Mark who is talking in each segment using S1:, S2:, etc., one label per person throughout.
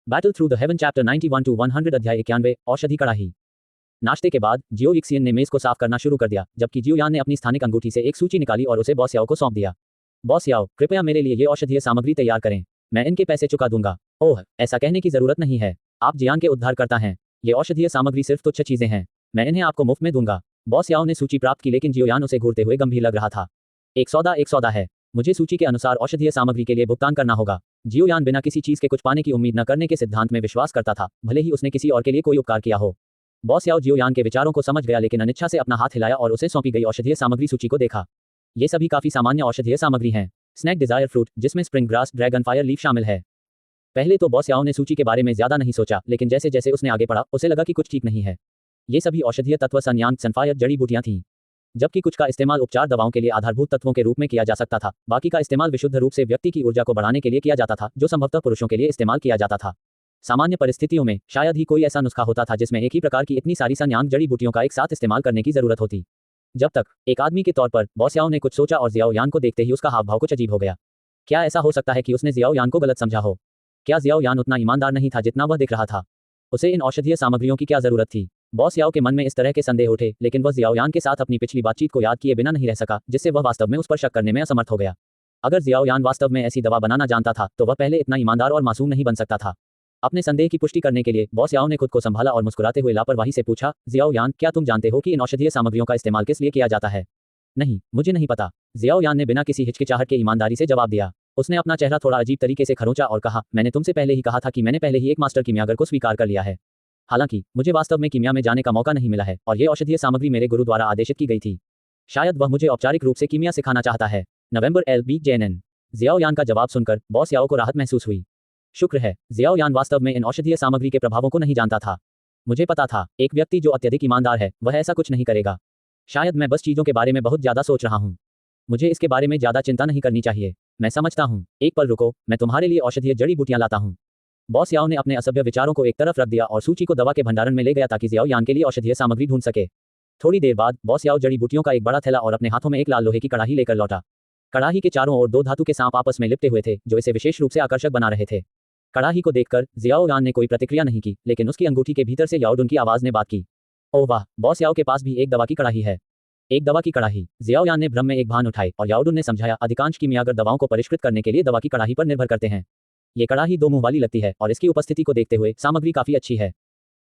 S1: Battle through the heaven chapter 91 to 100 अध्याय 91 औषधि कड़ाही। नाश्ते के बाद जियो यिक्सियन ने मेज को साफ करना शुरू कर दिया, जबकि जियो यान ने अपनी स्थानिक अंगूठी से एक सूची निकाली और उसे बॉस याओ को सौंप दिया। बॉस याओ, कृपया मेरे लिए ये औषधीय सामग्री तैयार करें, मैं इनके पैसे चुका दूंगा। ओह, ऐसा कहने की जरूरत नहीं है, आप जियान के उद्धारकर्ता हैं। ये औषधीय सामग्री सिर्फ तुच्छ चीजें हैं, मैं इन्हें आपको मुफ्त में दूंगा। बॉस याओ ने सूची प्राप्त की, लेकिन जियो यान उसे घूरते हुए गंभीर लग रहा था। एक सौदा है, मुझे सूची के अनुसार औषधीय सामग्री के लिए भुगतान करना होगा। जियो यान बिना किसी चीज के कुछ पाने की उम्मीद न करने के सिद्धांत में विश्वास करता था, भले ही उसने किसी और के लिए कोई उपकार किया हो। बॉस याओ जियो यान के विचारों को समझ गया, लेकिन अनिच्छा से अपना हाथ हिलाया और उसे सौंपी गई औषधीय सामग्री सूची को देखा। ये सभी काफी सामान्य औषधीय सामग्री हैं। स्नैक डिजायर फ्रूट, जिसमें spring grass, dragon fire leaf शामिल है। पहले तो बॉस याओ ने सूची के बारे में ज्यादा नहीं सोचा, लेकिन जैसे जैसे उसने आगे पढ़ा, उसे लगा कि कुछ ठीक नहीं है। ये सभी औषधीय तत्व सनयांग सनफायर जड़ी बूटियां थीं। जबकि कुछ का इस्तेमाल उपचार दवाओं के लिए आधारभूत तत्वों के रूप में किया जा सकता था, बाकी का इस्तेमाल विशुद्ध रूप से व्यक्ति की ऊर्जा को बढ़ाने के लिए किया जाता था, जो संभवतः पुरुषों के लिए इस्तेमाल किया जाता था। सामान्य परिस्थितियों में शायद ही कोई ऐसा नुस्खा होता था जिसमें एक ही प्रकार की इतनी सारी सनयांग जड़ी बूटियों का एक साथ इस्तेमाल करने की जरूरत होती। जब तक एक आदमी के तौर पर बॉस याओ ने कुछ सोचा और जियाओ यान को देखते ही उसका हाव भाव कुछ अजीब हो गया। क्या ऐसा हो सकता है कि उसने जियाओ यान को गलत समझा हो? क्या जियाओ यान उतना ईमानदार नहीं था जितना वह दिख रहा था? उसे इन औषधीय सामग्रियों की क्या जरूरत थी? बॉस याओ के मन में इस तरह के संदेह उठे, लेकिन वह जियाओ यान के साथ अपनी पिछली बातचीत को याद किए बिना नहीं रह सका, जिससे वह वास्तव में उस पर शक करने में असमर्थ हो गया। अगर जियाओ यान वास्तव में ऐसी दवा बनाना जानता था, तो वह पहले इतना ईमानदार और मासूम नहीं बन सकता था। अपने संदेह की पुष्टि करने के लिए बॉस याओ ने खुद को संभाला और मुस्कुराते हुए लापरवाही से पूछा, जियाओ यान, क्या तुम जानते हो कि इन औषधीय सामग्रियों का इस्तेमाल किस लिए किया जाता है? नहीं, मुझे नहीं पता, जियाओ यान ने बिना किसी हिचकिचाहट के ईमानदारी से जवाब दिया। उसने अपना चेहरा थोड़ा अजीब तरीके से खरोंचा और कहा, मैंने तुमसे पहले ही कहा था कि मैंने पहले ही एक मास्टर कीमियागर को स्वीकार कर लिया है। हालांकि मुझे वास्तव में कीमिया में जाने का मौका नहीं मिला है, और ये औषधीय सामग्री मेरे गुरु द्वारा आदेशित की गई थी। शायद वह मुझे औपचारिक रूप से कीमिया सिखाना चाहता है। नवंबर LBJNN। जियाओ यान का जवाब सुनकर बॉस याओ को राहत महसूस हुई। शुक्र है, जियाओ यान वास्तव में इन औषधीय सामग्री के प्रभावों को नहीं जानता था। मुझे पता था, एक व्यक्ति जो अत्यधिक ईमानदार है, वह ऐसा कुछ नहीं करेगा। शायद मैं बस चीजों के बारे में बहुत ज्यादा सोच रहा हूँ। मुझे इसके बारे में ज्यादा चिंता नहीं करनी चाहिए। मैं समझता हूँ, एक पल रुको, मैं तुम्हारे लिए औषधीय जड़ी बूटियां लाता हूँ। बॉस याओ ने अपने असभ्य विचारों को एक तरफ रख दिया और सूची को दवा के भंडारण में ले गया ताकि जियाओ यान के लिए औषधीय सामग्री ढूंढ सके। थोड़ी देर बाद बॉस याओ जड़ी बूटियों का एक बड़ा थैला और अपने हाथों में एक लाल लोहे की कड़ाही लेकर लौटा। कड़ाही के चारों ओर दो धातु के सांप आपस में लिपटे हुए थे, जो इसे विशेष रूप से आकर्षक बना रहे थे। कड़ाही को देखकर जियाओ यान ने कोई प्रतिक्रिया नहीं की, लेकिन उसकी अंगूठी के भीतर से याओडुन की आवाज ने बात की। ओह वाह, बॉस याओ के पास भी एक दवा की कड़ाही है। एक दवा की कड़ाही। जियाओ यान ने भ्रम में एक भान उठाई और याओडुन ने समझाया, अधिकांश कीमियागर दवाओं को परिष्कृत करने के लिए दवा की कड़ाही पर निर्भर करते हैं। ये कड़ाही दो मुंह वाली लगती है और इसकी उपस्थिति को देखते हुए सामग्री काफी अच्छी है।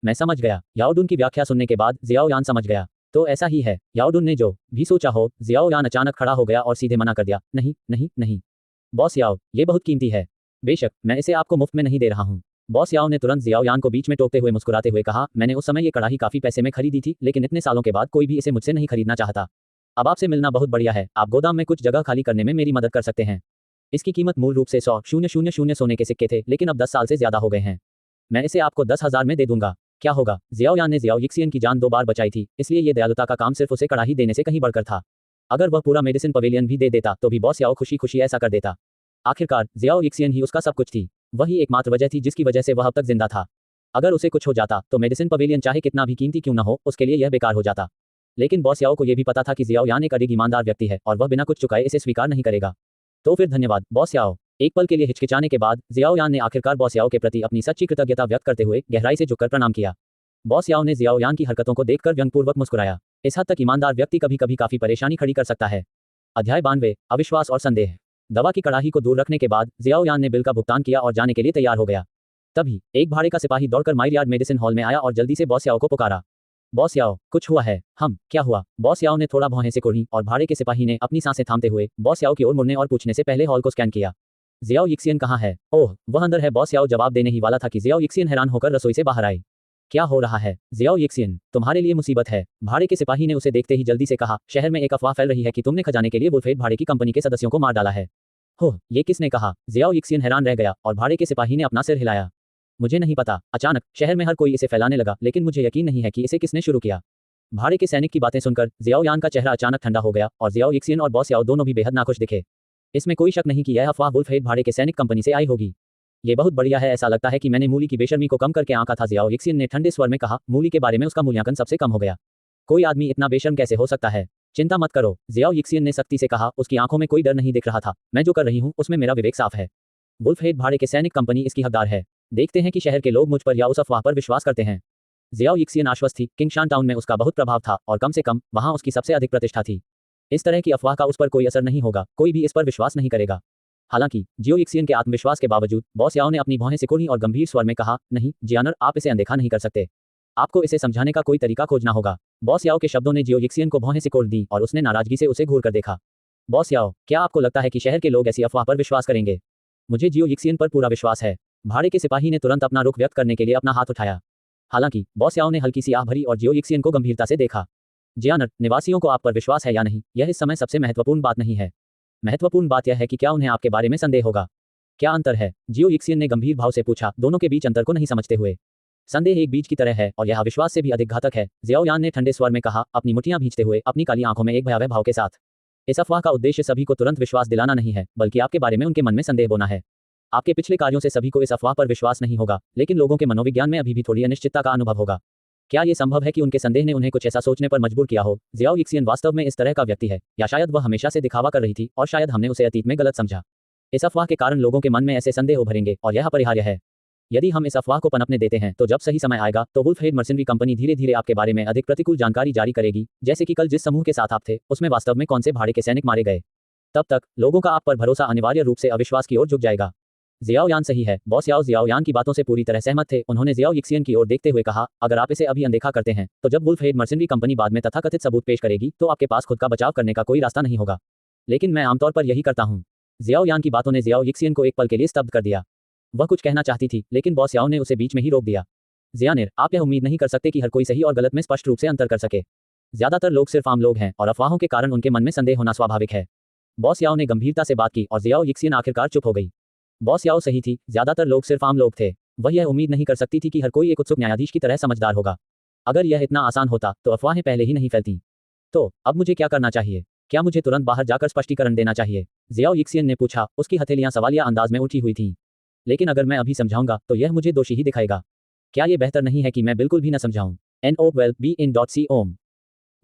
S1: मैं समझ गया। याओडुन की व्याख्या सुनने के बाद जियाओ यान समझ गया। तो ऐसा ही है, याओडुन ने जो भी सोचा हो। जियाओ यान अचानक खड़ा हो गया और सीधे मना कर दिया, नहीं नहीं नहीं, बॉस याओ, ये बहुत कीमती है। बेशक, मैं इसे आपको मुफ्त में नहीं दे रहा हूँ। बॉस याओ ने तुरंत जियाओ यान को बीच में टोकते हुए मुस्कुराते हुए कहा, मैंने उस समय ये कड़ाही काफी पैसे में खरीदी थी, लेकिन इतने सालों के बाद कोई भी इसे मुझसे नहीं खरीदना चाहता। अब आपसे मिलना बहुत बढ़िया है, आप गोदाम में कुछ जगह खाली करने में मेरी मदद कर सकते हैं। इसकी कीमत मूल रूप से 100,000 सोने के सिक्के थे, लेकिन अब 10 साल से ज्यादा हो गए हैं। मैं इसे आपको 10,000 में दे दूंगा। क्या होगा? जियाओ यान ने जियाओ यिक्सियन की जान 2 बार बचाई थी, इसलिए ये दयालुता का काम सिर्फ उसे कड़ाही देने से कहीं बढ़कर था। अगर वह पूरा मेडिसिन पवेलियन भी दे देता तो भी बॉस याओ खुशी खुशी ऐसा कर देता। आखिरकार जियाओ यिक्सियन ही उसका सब कुछ थी। वही एकमात्र वजह थी जिसकी वजह से वह अब तक जिंदा था। अगर उसे कुछ हो जाता तो मेडिसिन पवेलियन चाहे कितना भी कीमती क्यों न हो, उसके लिए यह बेकार हो जाता। लेकिन बॉस याओ को यह भी पता था कि जियाओ यान एक अडिग ईमानदार व्यक्ति है और वह बिना कुछ चुकाए इसे स्वीकार नहीं करेगा। तो फिर धन्यवाद, बॉस याओ। एक पल के लिए हिचकिचाने के बाद जियाओ यान ने आखिरकार बॉस याओ के प्रति अपनी सच्ची कृतज्ञता व्यक्त करते हुए गहराई से झुककर प्रणाम किया। बॉस याओ ने जियाओ यान की हरकतों को देखकर व्यंग्यपूर्वक मुस्कुराया। इस हद तक ईमानदार व्यक्ति कभी कभी काफी परेशानी खड़ी कर सकता है। अध्याय 92, अविश्वास और संदेह। दवा की कड़ाही को दूर रखने के बाद जियाओ यान ने बिल का भुगतान किया और जाने के लिए तैयार हो गया। तभी एक भाड़े का सिपाही दौड़कर माइरियार्ड मेडिसिन हॉल में आया और जल्दी से बॉस याओ को पुकारा। बॉस याओ, कुछ हुआ है? क्या हुआ? बॉस याओ ने थोड़ा भौहें से कुढ़ी और भाड़े के सिपाही ने अपनी सांसें थामते हुए बॉस याओ की ओर मुड़ने और पूछने से पहले हॉल को स्कैन किया। जियाओ यिक्सियन कहाँ है? ओह, वह अंदर है। बॉस याओ जवाब देने ही वाला था कि जियाओ यिक्सियन हैरान होकर रसोई से बाहर आई। क्या हो रहा है? जियाओ यिक्सियन, तुम्हारे लिए मुसीबत है। भाड़े के सिपाही ने उसे देखते ही जल्दी से कहा, शहर में एक अफवाह फैल रही है कि तुमने खजाने के लिए वुल्फेड भाड़े की कंपनी के सदस्यों को मार डाला है। हो, ये किसने कहा? जियाओ यिक्सियन हैरान रह गया और भाड़े के सिपाही ने अपना सिर हिलाया। मुझे नहीं पता। अचानक शहर में हर कोई इसे फैलाने लगा, लेकिन मुझे यकीन नहीं है कि इसे किसने शुरू किया। भाड़े के सैनिक की बातें सुनकर जियाओ यान का चेहरा अचानक ठंडा हो गया और जियाओ यिक्सियन और बॉस याओ दोनों भी बेहद नाखुश दिखे। इसमें कोई शक नहीं कि यह अफवाह वुल्फहेड भाड़े के सैनिक कंपनी से आई होगी। ये बहुत बढ़िया है, ऐसा लगता है कि मैंने मूली की बेशर्मी को कम करके आंका था। जियाओ यिक्सियन ने ठंडे स्वर में कहा, मूली के बारे में उसका मूल्यांकन सबसे कम हो गया। कोई आदमी इतना बेशर्म कैसे हो सकता है? चिंता मत करो, जियाओ यिक्सियन ने सख्ती से कहा। उसकी आंखों में कोई डर नहीं दिख रहा था। मैं जो कर रही हूँ उसमें मेरा विवेक साफ है। वुल्फहेड भाड़े के सैनिक कंपनी इसकी हकदार है। देखते हैं कि शहर के लोग मुझ पर या उस अफवाह पर विश्वास करते हैं। जियाओ यिक्सियन आश्वस्त थी, किंगशान टाउन में उसका बहुत प्रभाव था और कम से कम वहां उसकी सबसे अधिक प्रतिष्ठा थी। इस तरह की अफवाह का उस पर कोई असर नहीं होगा, कोई भी इस पर विश्वास नहीं करेगा। हालांकि जियो यिक्सियन के आत्मविश्वास के बावजूद बॉस याओ ने अपनी भौहें सिकोड़ी और गंभीर स्वर में कहा, नहीं जियानर, आप इसे अनदेखा नहीं कर सकते। आपको इसे समझाने का कोई तरीका खोजना होगा। बॉस याओ के शब्दों ने जियो यिक्सियन को भौहें सिकोड़ दी और उसने नाराजगी से उसे घूर कर देखा। बॉस याओ, क्या आपको लगता है कि शहर के लोग ऐसी अफवाह पर विश्वास करेंगे? मुझे जियो यिक्सियन पर पूरा विश्वास है। भाड़े के सिपाही ने तुरंत अपना रुख व्यक्त करने के लिए अपना हाथ उठाया। हालांकि बॉस याओ ने हल्की सी आह भरी और जियो यिक्सियन को गंभीरता से देखा। जियानर, निवासियों को आप पर विश्वास है या नहीं, यह इस समय सबसे महत्वपूर्ण बात नहीं है। महत्वपूर्ण बात यह है कि क्या उन्हें आपके बारे में संदेह होगा। क्या अंतर है? जियो यिक्सियन ने गंभीर भाव से पूछा, दोनों के बीच अंतर को नहीं समझते हुए। संदेह एक बीज की तरह है और यह अविश्वास से भी अधिक घातक है, जियाओ यान ने ठंडे स्वर में कहा, अपनी मुठ्ठियां भींचते हुए अपनी काली आंखों में एक भयावह भाव के साथ। इस अफवाह का उद्देश्य सभी को तुरंत विश्वास दिलाना नहीं है, बल्कि आपके बारे में उनके मन में संदेह बोना है। आपके पिछले कार्यों से सभी को इस अफवाह पर विश्वास नहीं होगा, लेकिन लोगों के मनोविज्ञान में अभी भी थोड़ी अनिश्चितता का अनुभव होगा। क्या ये संभव है कि उनके संदेह ने उन्हें कुछ ऐसा सोचने पर मजबूर किया हो? जियाओ यिक्सियन वास्तव में इस तरह का व्यक्ति है, या शायद वह हमेशा से दिखावा कर रही थी और शायद हमने उसे अतीत में गलत समझा। इस अफवाह के कारण लोगों के मन में ऐसे संदेह उभरेंगे और यह अपरिहार्य है। यदि हम इस अफवाह को पनपने देते हैं तो जब सही समय आएगा तो वुल्फहेड मर्सेनरी कंपनी धीरे धीरे आपके बारे में अधिक प्रतिकूल जानकारी जारी करेगी, जैसे कि कल जिस समूह के साथ आप थे उसमें वास्तव में कौन से भाड़े के सैनिक मारे गए। तब तक लोगों का आप पर भरोसा अनिवार्य रूप से अविश्वास की ओर झुक जाएगा। जियाओ यान सही है। बॉस याओ जियाओ यान की बातों से पूरी तरह सहमत थे। उन्होंने जियाओ यिक्सियन की ओर देखते हुए कहा, अगर आप इसे अभी अनदेखा करते हैं तो जब वुल्फहेड मर्सेनरी कंपनी बाद में तथाकथित सबूत पेश करेगी तो आपके पास खुद का बचाव करने का कोई रास्ता नहीं होगा। लेकिन मैं आमतौर पर यही करता हूँ। जियाओ यान की बातों ने जियाओ यिक्सियन को एक पल के लिए स्तब्ध कर दिया। वह कुछ कहना चाहती थी, लेकिन बॉस याओ ने उसे बीच में ही रोक दिया। जियानिर, आप यह उम्मीद नहीं कर सकते कि हर कोई सही और गलत में स्पष्ट रूप से अंतर कर सके। ज्यादातर लोग सिर्फ आम लोग हैं और अफवाहों के कारण उनके मन में संदेह होना स्वाभाविक है। बॉस याओ ने गंभीरता से बात की और जियाओ यिक्सियन आखिरकार चुप हो गई। बॉस याओ सही थी, ज्यादातर लोग सिर्फ आम लोग थे। वह यह उम्मीद नहीं कर सकती थी कि हर कोई एक उत्सुक न्यायाधीश की तरह समझदार होगा। अगर यह इतना आसान होता तो अफवाहें पहले ही नहीं फैलती। तो अब मुझे क्या करना चाहिए? क्या मुझे तुरंत बाहर जाकर स्पष्टीकरण देना चाहिए? जियाओ यिक्सियन ने पूछा, उसकी हथेलियां सवालिया अंदाज में उठी हुई थीं। लेकिन अगर मैं अभी समझाऊंगा तो यह मुझे दोषी ही दिखाएगा। क्या यह बेहतर नहीं है कि मैं बिल्कुल भी न समझाऊं? NOWELL-BE-IN.COM।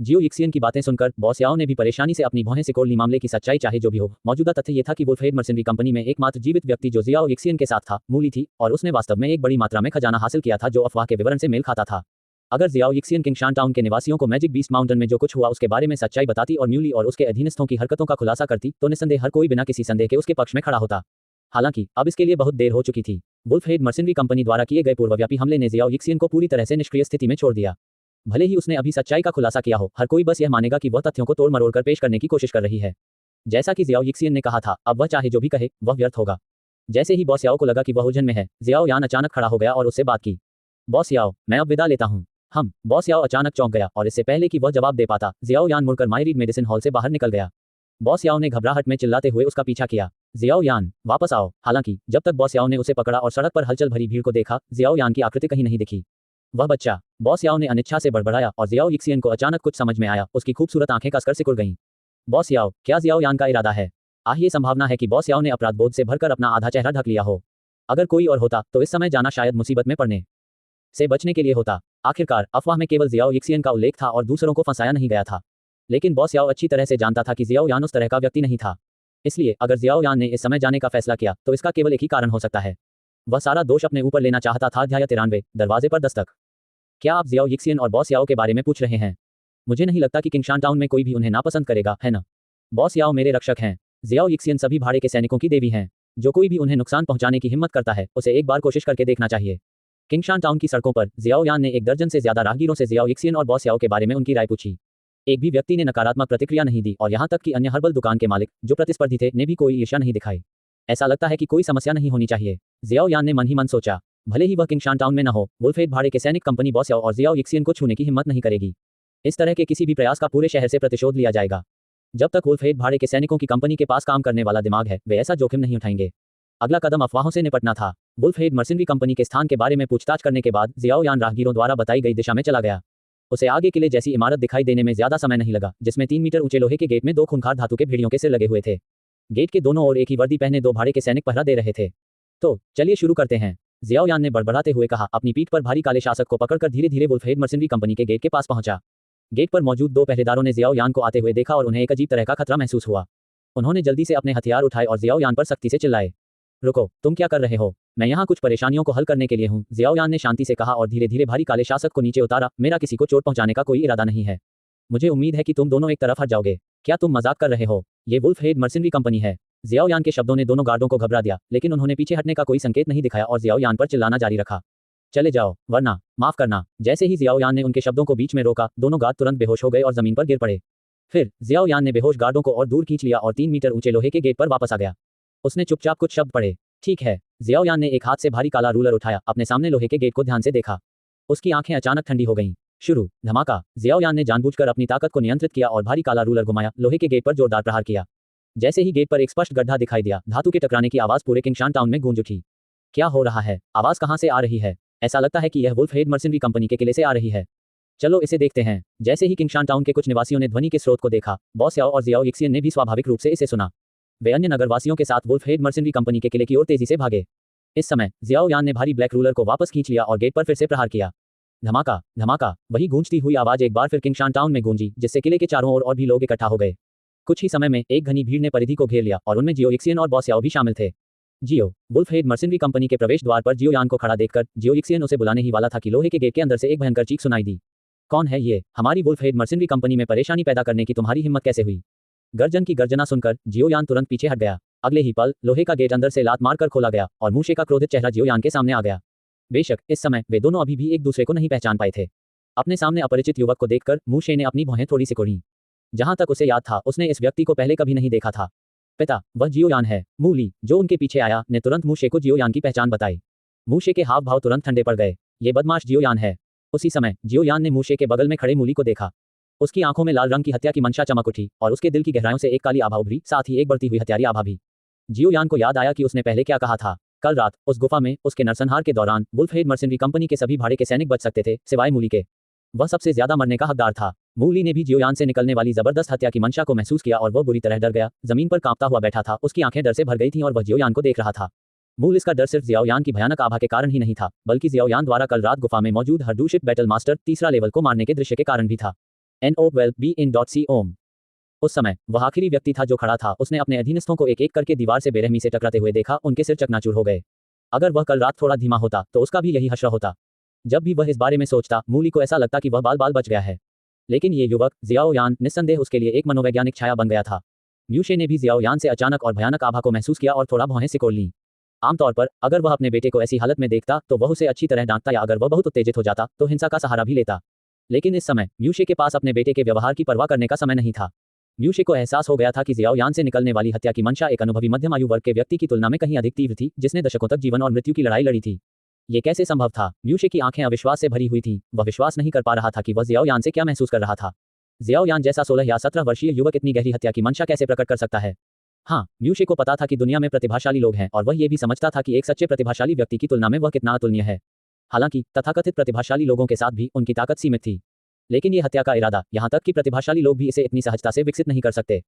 S1: जियो यिक्सियन की बातें सुनकर बॉस याओ ने भी परेशानी से अपनी भौहें सिकोड़ ली। मामले की सच्चाई चाहे जो भी हो, मौजूदा तथ्य यह था कि वुल्फहेड मर्सेनरी कंपनी में एकमात्र जीवित व्यक्ति जो जियाओ यिक्सियन के साथ था, मूली थी और उसने वास्तव में एक बड़ी मात्रा में खजाना हासिल किया था जो अफवाह के विवरण से मेल खाता था। अगर जियाओ यिक्सियन किंगशान टाउन के निवासियों को मैजिक बीस्ट माउंटेन में जो कुछ हुआ उसके बारे में सच्चाई बताती और म्यूली और उसके अधीनस्थों की हरकतों का खुलासा करती तो निस्संदेह हर कोई बिना किसी संदेह के उसके पक्ष में खड़ा होता। हालांकि अब इसके लिए बहुत देर हो चुकी थी। वुल्फहेड मर्सेनरी कंपनी द्वारा किए गए पूर्वव्यापी हमले ने जियाओ यिक्सियन को पूरी तरह से निष्क्रिय स्थिति में छोड़ दिया। भले ही उसने अभी सच्चाई का खुलासा किया हो, हर कोई बस यह मानेगा कि वह तथ्यों को तोड़ मरोड़ कर पेश करने की कोशिश कर रही है। जैसा कि जियाओ यिक्सियन ने कहा था, अब वह चाहे जो भी कहे वह व्यर्थ होगा। जैसे ही बॉस याओ को लगा कि वह उलझन में है, जियाओ यान अचानक खड़ा हो गया और उससे बात की। बॉस याओ, मैं अब विदा लेता हूँ। बॉस याओ अचानक चौंक गया और इससे पहले कि वह जवाब दे पाता, जियाओ यान मुड़कर माई मेडिसिन हॉल से बाहर निकल गया। बॉस याओ ने घबराहट में चिल्लाते हुए उसका पीछा किया, जियाओ यान वापस आओ। हालांकि जब तक बॉस याओ ने उसे पकड़ा और सड़क पर हलचल भरी भीड़ को देखा, जियाओ यान की आकृति कहीं नहीं दिखी। वह बच्चा, बॉस याओ ने अनिच्छा से बड़बड़ाया और जियाओ यिक्सियन को अचानक कुछ समझ में आया। उसकी खूबसूरत आंखें कसकर सिकुड़ गईं। बॉस याओ, क्या जियाओ यान का इरादा है? ये संभावना है कि बॉस याओ ने अपराध बोध से भरकर अपना आधा चेहरा ढक लिया हो। अगर कोई और होता तो इस समय जाना शायद मुसीबत में पड़ने से बचने के लिए होता। आखिरकार अफवाह में केवल जियाओ यिक्सियन का उल्लेख था और दूसरों को फंसाया नहीं गया था। लेकिन बॉस याओ अच्छी तरह से जानता था कि जियाओ यान उस तरह का व्यक्ति नहीं था। इसलिए अगर जियाओ यान ने इस समय जाने का फैसला किया तो इसका केवल एक ही कारण हो सकता है। वह सारा दोष अपने ऊपर लेना चाहता था। अध्याय 93, दरवाजे पर दस्तक। क्या आप जियाओ यिक्सियन और बॉस याओ के बारे में पूछ रहे हैं? मुझे नहीं लगता कि किंगशान टाउन में कोई भी उन्हें नापसंद करेगा, है ना? बॉस याओ मेरे रक्षक हैं। जियाओ यिक्सियन सभी भाड़े के सैनिकों की देवी हैं। जो कोई भी उन्हें नुकसान पहुंचाने की हिम्मत करता है उसे एक बार कोशिश करके देखना चाहिए। किंगशान टाउन की सड़कों पर जियाओ यान ने एक दर्जन से ज्यादा राहगीरों से जियाओ यिक्सियन और बॉस याओ के बारे में उनकी राय पूछी। एक भी व्यक्ति ने नकारात्मक प्रतिक्रिया नहीं दी और यहां तक कि अन्य हर्बल दुकान के मालिक जो प्रतिस्पर्धी थे ने भी कोई ईर्ष्या नहीं दिखाई। ऐसा लगता है कि कोई समस्या नहीं होनी चाहिए, जियाओ यान ने मन ही मन सोचा। भले ही वह किंगशान टाउन में न हो, वुल्फहेड भाड़े के सैनिक कंपनी बॉस याओ और जियाओ यिक्सियन को छूने की हिम्मत नहीं करेगी। इस तरह के किसी भी प्रयास का पूरे शहर से प्रतिशोध लिया जाएगा। जब तक वुल्फहेड भाड़े के सैनिकों की कंपनी के पास काम करने वाला दिमाग है, वे ऐसा जोखिम नहीं उठाएंगे। अगला कदम अफवाहों से निपटना था। वुल्फहेड मर्सेनरी कंपनी के स्थान के बारे में पूछताछ करने के बाद जियाओ यान राहगीरों द्वारा बताई गई दिशा में चला गया। उसे आगे किले जैसी इमारत दिखाई देने में ज्यादा समय नहीं लगा, जिसमें 3 मीटर ऊंचे लोहे के गेट में 2 खूंखार धातु के भेड़ियों के सिर लगे हुए थे। गेट के दोनों ओर एक ही वर्दी पहने 2 भाड़े के सैनिक पहरा दे रहे थे। तो चलिए शुरू करते हैं, जियाओ यान ने बड़बड़ाते हुए कहा। अपनी पीठ पर भारी काले शासक को पकड़कर धीरे धीरे वुल्फहेड मर्सेनरी कंपनी के गेट के पास पहुंचा। गेट पर मौजूद 2 पहरेदारों ने जियाओ यान को आते हुए देखा और उन्हें एक अजीब तरह का खतरा महसूस हुआ। उन्होंने जल्दी से अपने हथियार उठाए और जियाओ यान पर सख्ती से चिल्लाए। रुको, तुम क्या कर रहे हो? मैं यहाँ कुछ परेशानियों को हल करने के लिए हूँ, जियाओयान ने शांति से कहा और धीरे धीरे भारी काले शासक को नीचे उतारा। मेरा किसी को चोट पहुंचाने का कोई इरादा नहीं है। मुझे उम्मीद है कि तुम दोनों एक तरफ हट जाओगे। क्या तुम मजाक कर रहे हो? ये वुल्फ हेड मर्सिनरी कंपनी है। जियाओयान के शब्दों ने दोनों गार्डों को घबरा दिया, लेकिन उन्होंने पीछे हटने का कोई संकेत नहीं दिखाया और जियाओयान पर चिल्लाना जारी रखा। चले जाओ, वरना माफ करना। जैसे ही जियाओयान ने उनके शब्दों को बीच में रोका, दोनों गार्ड तुरंत बेहोश हो गए और जमीन पर गिर पड़े। फिर जियाओयान ने बेहोश गार्डों को और दूर खींच लिया और 3 मीटर ऊंचे लोहे के गेट पर वापस आ गया। उसने चुपचाप कुछ शब्द पढ़े। ठीक है। जियाओयान ने एक हाथ से भारी काला रूलर उठाया, अपने सामने लोहे के गेट को ध्यान से देखा। उसकी आंखें अचानक ठंडी हो गईं। शुरू। धमाका। जियाओयान ने जानबूझकर अपनी ताकत को नियंत्रित किया और भारी काला रूलर घुमाया, लोहे के गेट पर जोरदार प्रहार किया। जैसे ही गेट पर एक स्पष्ट गड्ढा दिखाई दिया, धातु के टकराने की आवाज पूरे किंगशान टाउन में गूंज उठी। क्या हो रहा है? आवाज कहां से आ रही है? ऐसा लगता है कि यह वुल्फ हेड मर्सिनरी कंपनी के किले से आ रही है। चलो इसे देखते हैं। जैसे ही किंगशान टाउन के कुछ निवासियों ने ध्वनि के स्रोत को देखा, बॉस याओ और जियाओ यिक्सियन ने भी स्वाभाविक रूप से इसे सुना। वे अन्य नगरवासियों के साथ वुल्फ हेड मर्सिनरी कंपनी के किले की ओर तेजी से भागे। इस समय जियाओयान ने भारी ब्लैक रूलर को वापस खींच लिया और गेट पर फिर से प्रहार किया। धमाका, धमाका। वही गूंजती हुई आवाज एक बार फिर किंगशान टाउन में गूंजी, जिससे किले के चारों ओर और भी लोग इकट्ठा हो गए। कुछ ही समय में एक घनी भीड़ ने परिधि को घेर लिया और उनमें जियो यिक्सियन और बॉस याओ भी शामिल थे। जियो। वुल्फ हेड मर्सिनरी कंपनी के प्रवेश द्वार पर जियोयान को खड़ा देखकर जियो यिक्सियन उसे बुलाने ही वाला था कि लोहे के गेट के अंदर से एक भयंकर चीख सुनाई दी। कौन है ये? हमारी वुल्फ हेड मर्सिनरी कंपनी में परेशानी पैदा करने की तुम्हारी हिम्मत कैसे हुई? गर्जन की गर्जना सुनकर जियोयान तुरंत पीछे हट गया। अगले ही पल लोहे का गेट अंदर से लात मारकर खोला गया और मूशे का क्रोधित चेहरा जियोयान के सामने आ गया। बेशक इस समय वे दोनों अभी भी एक दूसरे को नहीं पहचान पाए थे। अपने सामने अपरिचित युवक को देखकर मूशे ने अपनी भौहें थोड़ी सिकोड़ी। जहां तक उसे याद था, उसने इस व्यक्ति को पहले कभी नहीं देखा था। पिता, वह जियोयान है। मूली, जो उनके पीछे आया, ने तुरंत मूशे को जियोयान की पहचान बताई। मूशे के हाव भाव तुरंत ठंडे पड़ गए। ये बदमाश जियोयान है। उसी समय जियोयान ने मूशे के बगल में खड़े मूली को देखा। उसकी आंखों में लाल रंग की हत्या की मंशा चमक उठी और उसके दिल की गहराइयों से एक काली आभा उभरी, साथ ही एक बढ़ती हुई हत्यारी आभा भी। जियोयान को याद आया कि उसने पहले क्या कहा था। कल रात उस गुफा में उसके नरसंहार के दौरान वुल्फ हेड मर्सिनरी कंपनी के सभी भाड़े के सैनिक बच सकते थे, सिवाय मूली के। वह सबसे ज्यादा मरने का हकदार था। मूली ने भी जियोयान से निकलने वाली जबरदस्त हत्या की मंशा को महसूस किया और वह बुरी तरह डर गया। जमीन पर कांपता हुआ बैठा था, उसकी आंखें डर से भर गई थीं और वह जियोयान को देख रहा था। मूल इसका डर सिर्फ जियाओयान की भयानक आभा के कारण ही नहीं था, बल्कि जियाओयान द्वारा कल रात गुफा में मौजूद हरडूशिप बैटल मास्टर तीसरा लेवल को मारने के दृश्य के कारण भी था। NO12BIN.com। उस समय वह आखिरी व्यक्ति था जो खड़ा था। उसने अपने अधीनस्थों को एक एक करके दीवार से बेरहमी से टकराते हुए देखा, उनके सिर चकनाचूर हो गए। अगर वह कल रात थोड़ा धीमा होता तो उसका भी यही हश्र होता। जब भी वह इस बारे में सोचता, मूली को ऐसा लगता कि वह बाल बाल बच गया है। लेकिन ये युवक जियाओयान निस्संदेह उसके लिए एक मनोवैज्ञानिक छाया बन गया था। म्यूशे ने भी जियाओयान से अचानक और भयानक आभा को महसूस किया और थोड़ा भौहें सिकोड़ लीं। आमतौर पर अगर वह अपने बेटे को ऐसी हालत में देखता तो वह उसे अच्छी तरह डांटता या अगर वह बहुत उत्तेजित हो जाता तो हिंसा का सहारा भी लेता। लेकिन इस समय म्यूशे के पास अपने बेटे के व्यवहार की परवाह करने का समय नहीं था। म्यूशे को एहसास हो गया था कि जियाओयान से निकलने वाली हत्या की मंशा एक अनुभवी मध्यम आयु वर्ग के व्यक्ति की तुलना में कहीं अधिक तीव्र थी, जिसने दशकों तक जीवन और मृत्यु की लड़ाई लड़ी थी। ये कैसे संभव था? म्यूशे की आंखें अविश्वास से भरी हुई थीं। वह विश्वास नहीं कर पा रहा था कि वह जियाओयान से क्या महसूस कर रहा था। जियाओयान जैसा 16 या 17 वर्षीय युवक इतनी गहरी हत्या की मंशा कैसे प्रकट कर सकता है? हाँ, म्यूशे को पता था कि दुनिया में प्रतिभाशाली लोग हैं और वह ये भी समझता था कि एक सच्चे प्रतिभाशाली व्यक्ति की तुलना में वह कितना अतुलनीय है। हालांकि तथाकथित प्रतिभाशाली लोगों के साथ भी उनकी ताकत सीमित थी। लेकिन ये हत्या का इरादा, यहाँ तक कि प्रतिभाशाली लोग भी इसे इतनी सहजता से विकसित नहीं कर सकते।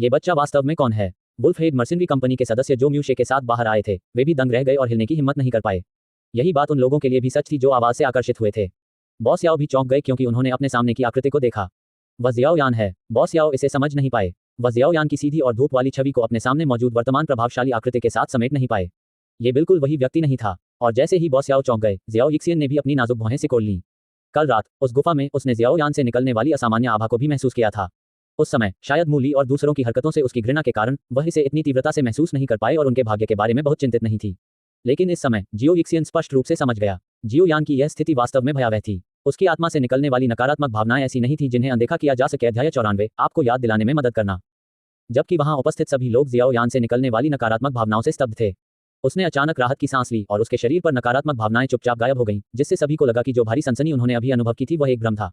S1: ये बच्चा वास्तव में कौन है? वुल्फ हेड मर्सिनरी कंपनी के सदस्य जो म्यूशे के साथ बाहर आए थे, वे भी दंग रह गए और हिलने की हिम्मत नहीं कर पाए। यही बात उन लोगों के लिए भी सच थी जो आवाज से आकर्षित हुए थे। बॉस याओ भी चौंक गए क्योंकि उन्होंने अपने सामने की आकृति को देखा। वह जियाओयान है। बॉस याओ इसे समझ नहीं पाए। वह जियाओयान की सीधी और धूप वाली छवि को अपने सामने मौजूद वर्तमान प्रभावशाली आकृति के साथ समेट नहीं पाए। ये बिल्कुल वही व्यक्ति नहीं था। और जैसे ही बॉस याओ चौंक गए, जियाओ यिक्सियन ने भी अपनी नाजुक भौहें सिकोड़ लीं। कल रात उस गुफा में उसने जियाओयान से निकलने वाली असामान्य आभा को भी महसूस किया था। उस समय शायद मूली और दूसरों की हरकतों से उसकी घृणा के कारण वह इसे इतनी तीव्रता से महसूस नहीं कर पाए और उनके भाग्य के बारे में बहुत चिंतित नहीं थी। लेकिन इस समय जियो यिक्सियन स्पष्ट रूप से समझ गया। जियोयान की यह स्थिति वास्तव में भयावह थी। उसकी आत्मा से निकलने वाली नकारात्मक भावनाएं ऐसी नहीं थी जिन्हें अनदेखा किया जा सके। अध्याय 94, आपको याद दिलाने में मदद करना। जबकि वहां उपस्थित सभी लोग जियाओयान से निकलने वाली नकारात्मक भावनाओं से स्तब्ध थे। उसने अचानक राहत की सांस ली और उसके शरीर पर नकारात्मक भावनाएं चुपचाप गायब हो गईं, जिससे सभी को लगा कि जो भारी सनसनी उन्होंने अभी अनुभव की थी वह एक भ्रम था।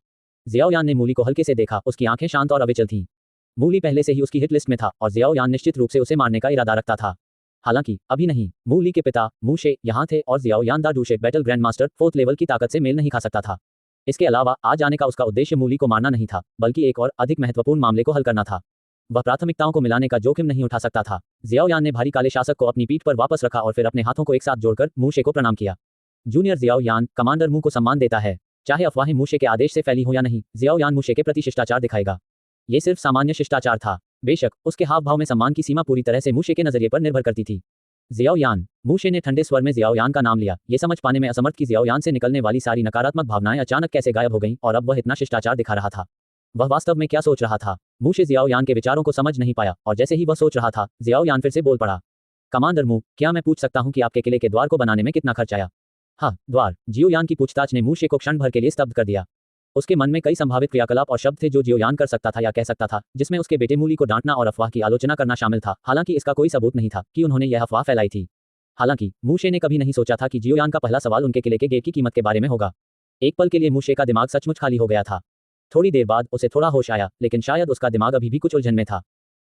S1: जियाओयान ने मूली को हल्के से देखा। उसकी आंखें शांत और अविचल थीं। मूली पहले से ही उसकी हिट लिस्ट में था और जियाओयान निश्चित रूप से उसे मारने का इरादा रखता था। हालांकि अभी नहीं। मूली के पिता मूशे यहाँ थे और जियाओयान द डूशे battle grand master 4th level की ताकत से मेल नहीं खा सकता था। इसके अलावा आज आने का उसका उद्देश्य मूली को मारना नहीं था, बल्कि एक और अधिक महत्वपूर्ण मामले को हल करना था। वह प्राथमिकताओं को मिलाने का जोखिम नहीं उठा सकता था। जियाओयान ने भारी काले शासक को अपनी पीठ पर वापस रखा और फिर अपने हाथों को एक साथ जोड़कर मूशे को प्रणाम किया। जूनियर जियाओयान, कमांडर मू को सम्मान देता है। चाहे अफवाहें मूशे के आदेश से फैली हो या नहीं, जियाओयान मूशे के प्रति शिष्टाचार दिखाएगा। ये सिर्फ सामान्य शिष्टाचार था। बेशक उसके हाव भाव में सम्मान की सीमा पूरी तरह से मूशे के नजरिए पर निर्भर करती थी। जियाओ यान। मूशे ने ठंडे स्वर में जियाओ यान का नाम लिया, ये समझ पाने में असमर्थ कि जियाओ यान से निकलने वाली सारी नकारात्मक भावनाएं अचानक कैसे गायब हो गईं और अब वह इतना शिष्टाचार दिखा रहा था। वह वास्तव में क्या सोच रहा था? मूशे जियाओ यान के विचारों को समझ नहीं पाया और जैसे ही वह सोच रहा था, जियाओ यान फिर से बोल पड़ा। कमांडर मू, क्या मैं पूछ सकता हूं कि आपके किले के द्वार को बनाने में कितना खर्च आया? हाँ, द्वार। जियो यान की पूछताछ ने मूशे को क्षण भर के लिए स्तब्ध कर दिया। उसके मन में कई संभावित क्रियाकलाप और शब्द थे जो जियो यान कर सकता था या कह सकता था, जिसमें उसके बेटे मूली को डांटना और अफवाह की आलोचना करना शामिल था। हालांकि इसका कोई सबूत नहीं था कि उन्होंने यह अफवाह फैलाई थी। हालांकि मूशे ने कभी नहीं सोचा था कि जियो यान का पहला सवाल उनके किले के गेट की कीमत के बारे में होगा। एक पल के लिए मूशे का दिमाग सचमुच खाली हो गया था। थोड़ी देर बाद उसे थोड़ा होश आया, लेकिन शायद उसका दिमाग अभी भी कुछ उलझन में था।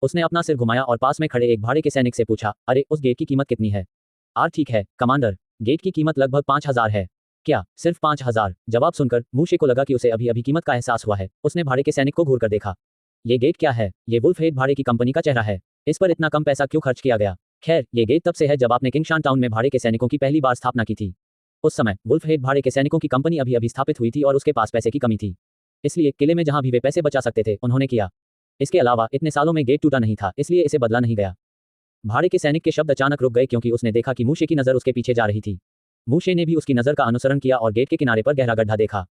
S1: उसने अपना सिर घुमाया और पास में खड़े एक भाड़े के सैनिक से पूछा, अरे, उस गेट की कीमत कितनी है? ठीक है कमांडर, गेट की कीमत लगभग 5000 है। क्या सिर्फ 5000? जवाब सुनकर मूशे को लगा कि उसे अभी अभी कीमत का एहसास हुआ है। उसने भाड़े के सैनिक को घूर कर देखा। ये गेट क्या है? ये वुल्फ हेड भाड़े की कंपनी का चेहरा है। इस पर इतना कम पैसा क्यों खर्च किया गया? खैर, ये गेट तब से है जब आपने किंगशान टाउन में भाड़े के सैनिकों की पहली बार स्थापना की थी। उस समय वुल्फ हेड भाड़े के सैनिकों की कंपनी अभी अभी स्थापित हुई थी और उसके पास पैसे की कमी थी। इसलिए किले में जहां भी वे पैसे बचा सकते थे उन्होंने किया। इसके अलावा इतने सालों में गेट टूटा नहीं था, इसलिए इसे बदला नहीं गया। भाड़े के सैनिक के शब्द अचानक रुक गए क्योंकि उसने देखा कि मूशे की नजर उसके पीछे जा रही थी। मूशे ने भी उसकी नजर का अनुसरण किया और गेट के किनारे पर गहरा गड्ढा देखा।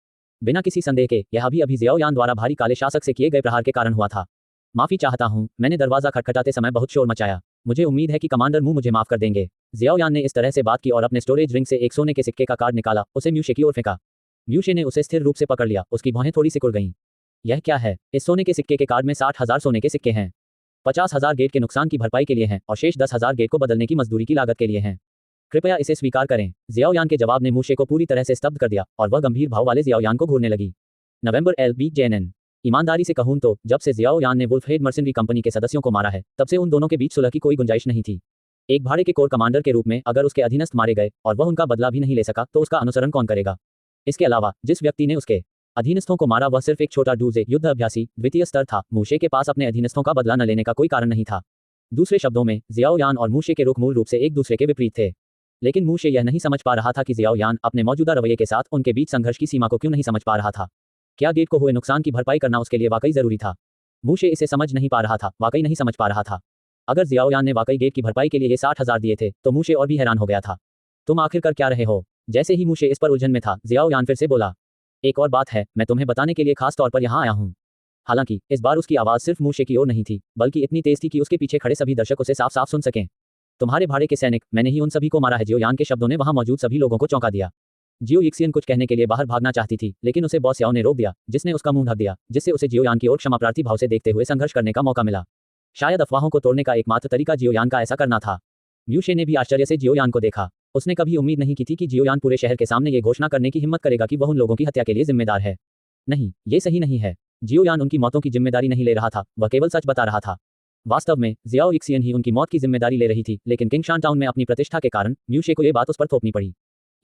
S1: बिना किसी संदेह के यह अभी जियाओ यान द्वारा भारी काले शासक से किए गए प्रहार के कारण हुआ था। माफी चाहता हूं, मैंने दरवाजा खटखटाते समय बहुत शोर मचाया। मुझे उम्मीद है कि कमांडर मू मुझे माफ कर देंगे। जियाओ यान ने इस तरह से बात की और अपने स्टोरेज रिंग से एक सोने के सिक्के का कार्ड निकाला, उसे म्यूशे की ओर फेंका। म्यूशे ने उसे स्थिर रूप से पकड़ लिया, उसकी भौहें थोड़ी सिकुड़ गईं। यह क्या है? इस सोने के सिक्के के कार्ड में 60,000 सोने के सिक्के हैं। 50,000 गेट के नुकसान की भरपाई के लिए हैं और शेष 10,000 गेट को बदलने की मजदूरी की लागत के लिए हैं। कृपया इसे स्वीकार करें। जियाओ यान के जवाब ने मूशे को पूरी तरह से स्तब्ध कर दिया और वह गंभीर भाव वाले जियाओ यान को घूरने लगी। नवंबर LBJNN। ईमानदारी से कहूं तो जब से जियाओ यान ने वुल्फ हेड मर्सिनरी कंपनी के सदस्यों को मारा है, तब से उन दोनों के बीच सुलह की कोई गुंजाइश नहीं थी। एक भाड़े के कोर कमांडर के रूप में अगर उसके अधीनस्थ मारे गए और वह उनका बदला भी नहीं ले सका तो उसका अनुसरण कौन करेगा? इसके अलावा जिस व्यक्ति ने उसके अधीनस्थों को मारा वह सिर्फ एक छोटा डूजे युद्ध अभ्यासी द्वितीय स्तर था। मूशे के पास अपने अधीनस्थों का बदला न लेने का कोई कारण नहीं था। दूसरे शब्दों में, जियाओ यान और मूशे के रुख मूल रूप से एक दूसरे के विपरीत थे। लेकिन मूशे यह नहीं समझ पा रहा था कि जियाओ यान अपने मौजूदा रवैये के साथ उनके बीच संघर्ष की सीमा को क्यों नहीं समझ पा रहा था। क्या गेट को हुए नुकसान की भरपाई करना उसके लिए वाकई जरूरी था? मूशे इसे समझ नहीं पा रहा था, वाकई नहीं समझ पा रहा था। अगर जियाओ यान ने वाकई गेट की भरपाई के लिए ये 60,000 दिए थे तो मूशे और भी हैरान हो गया था। तुम आखिर कर क्या रहे हो? जैसे ही मूशे इस पर उलझन में था, जियाओ यान फिर से बोला, एक और बात है, मैं तुम्हें बताने के लिए खास तौर पर यहाँ आया हूँ। हालांकि इस बार उसकी आवाज सिर्फ मूशे की ओर नहीं थी, बल्कि इतनी तेज थी कि उसके पीछे खड़े सभी दर्शक उसे साफ साफ सुन सकें। तुम्हारे भाड़े के सैनिक, मैंने ही उन सभी को मारा है। जियो यान के शब्दों ने वहां मौजूद सभी लोगों को चौंका दिया। जियो यिक्सियन कुछ कहने के लिए बाहर भागना चाहती थी, लेकिन उसे बॉस याओ ने रोक दिया, जिसने उसका मुंह ढक दिया, जिससे उसे जियो यान की ओर क्षमा प्रार्थी भाव से देखते हुए संघर्ष करने का मौका मिला। शायद अफवाहों को तोड़ने का एकमात्र तरीका जियो यान का ऐसा करना था। म्यूशे ने भी आश्चर्य से जियो यान को देखा। उसने कभी उम्मीद नहीं की थी कि जियो यान पूरे शहर के सामने ये घोषणा करने की हिम्मत करेगा कि वह उन लोगों की हत्या के लिए जिम्मेदार है। नहीं, ये सही नहीं है। जियो यान उनकी मौतों की जिम्मेदारी नहीं ले रहा था, वह केवल सच बता रहा था। वास्तव में जियाओ यिक्सियन ही उनकी मौत की जिम्मेदारी ले रही थी, लेकिन किंगशान टाउन में अपनी प्रतिष्ठा के कारण म्यूशे को ये बात उस पर थोपनी पड़ी।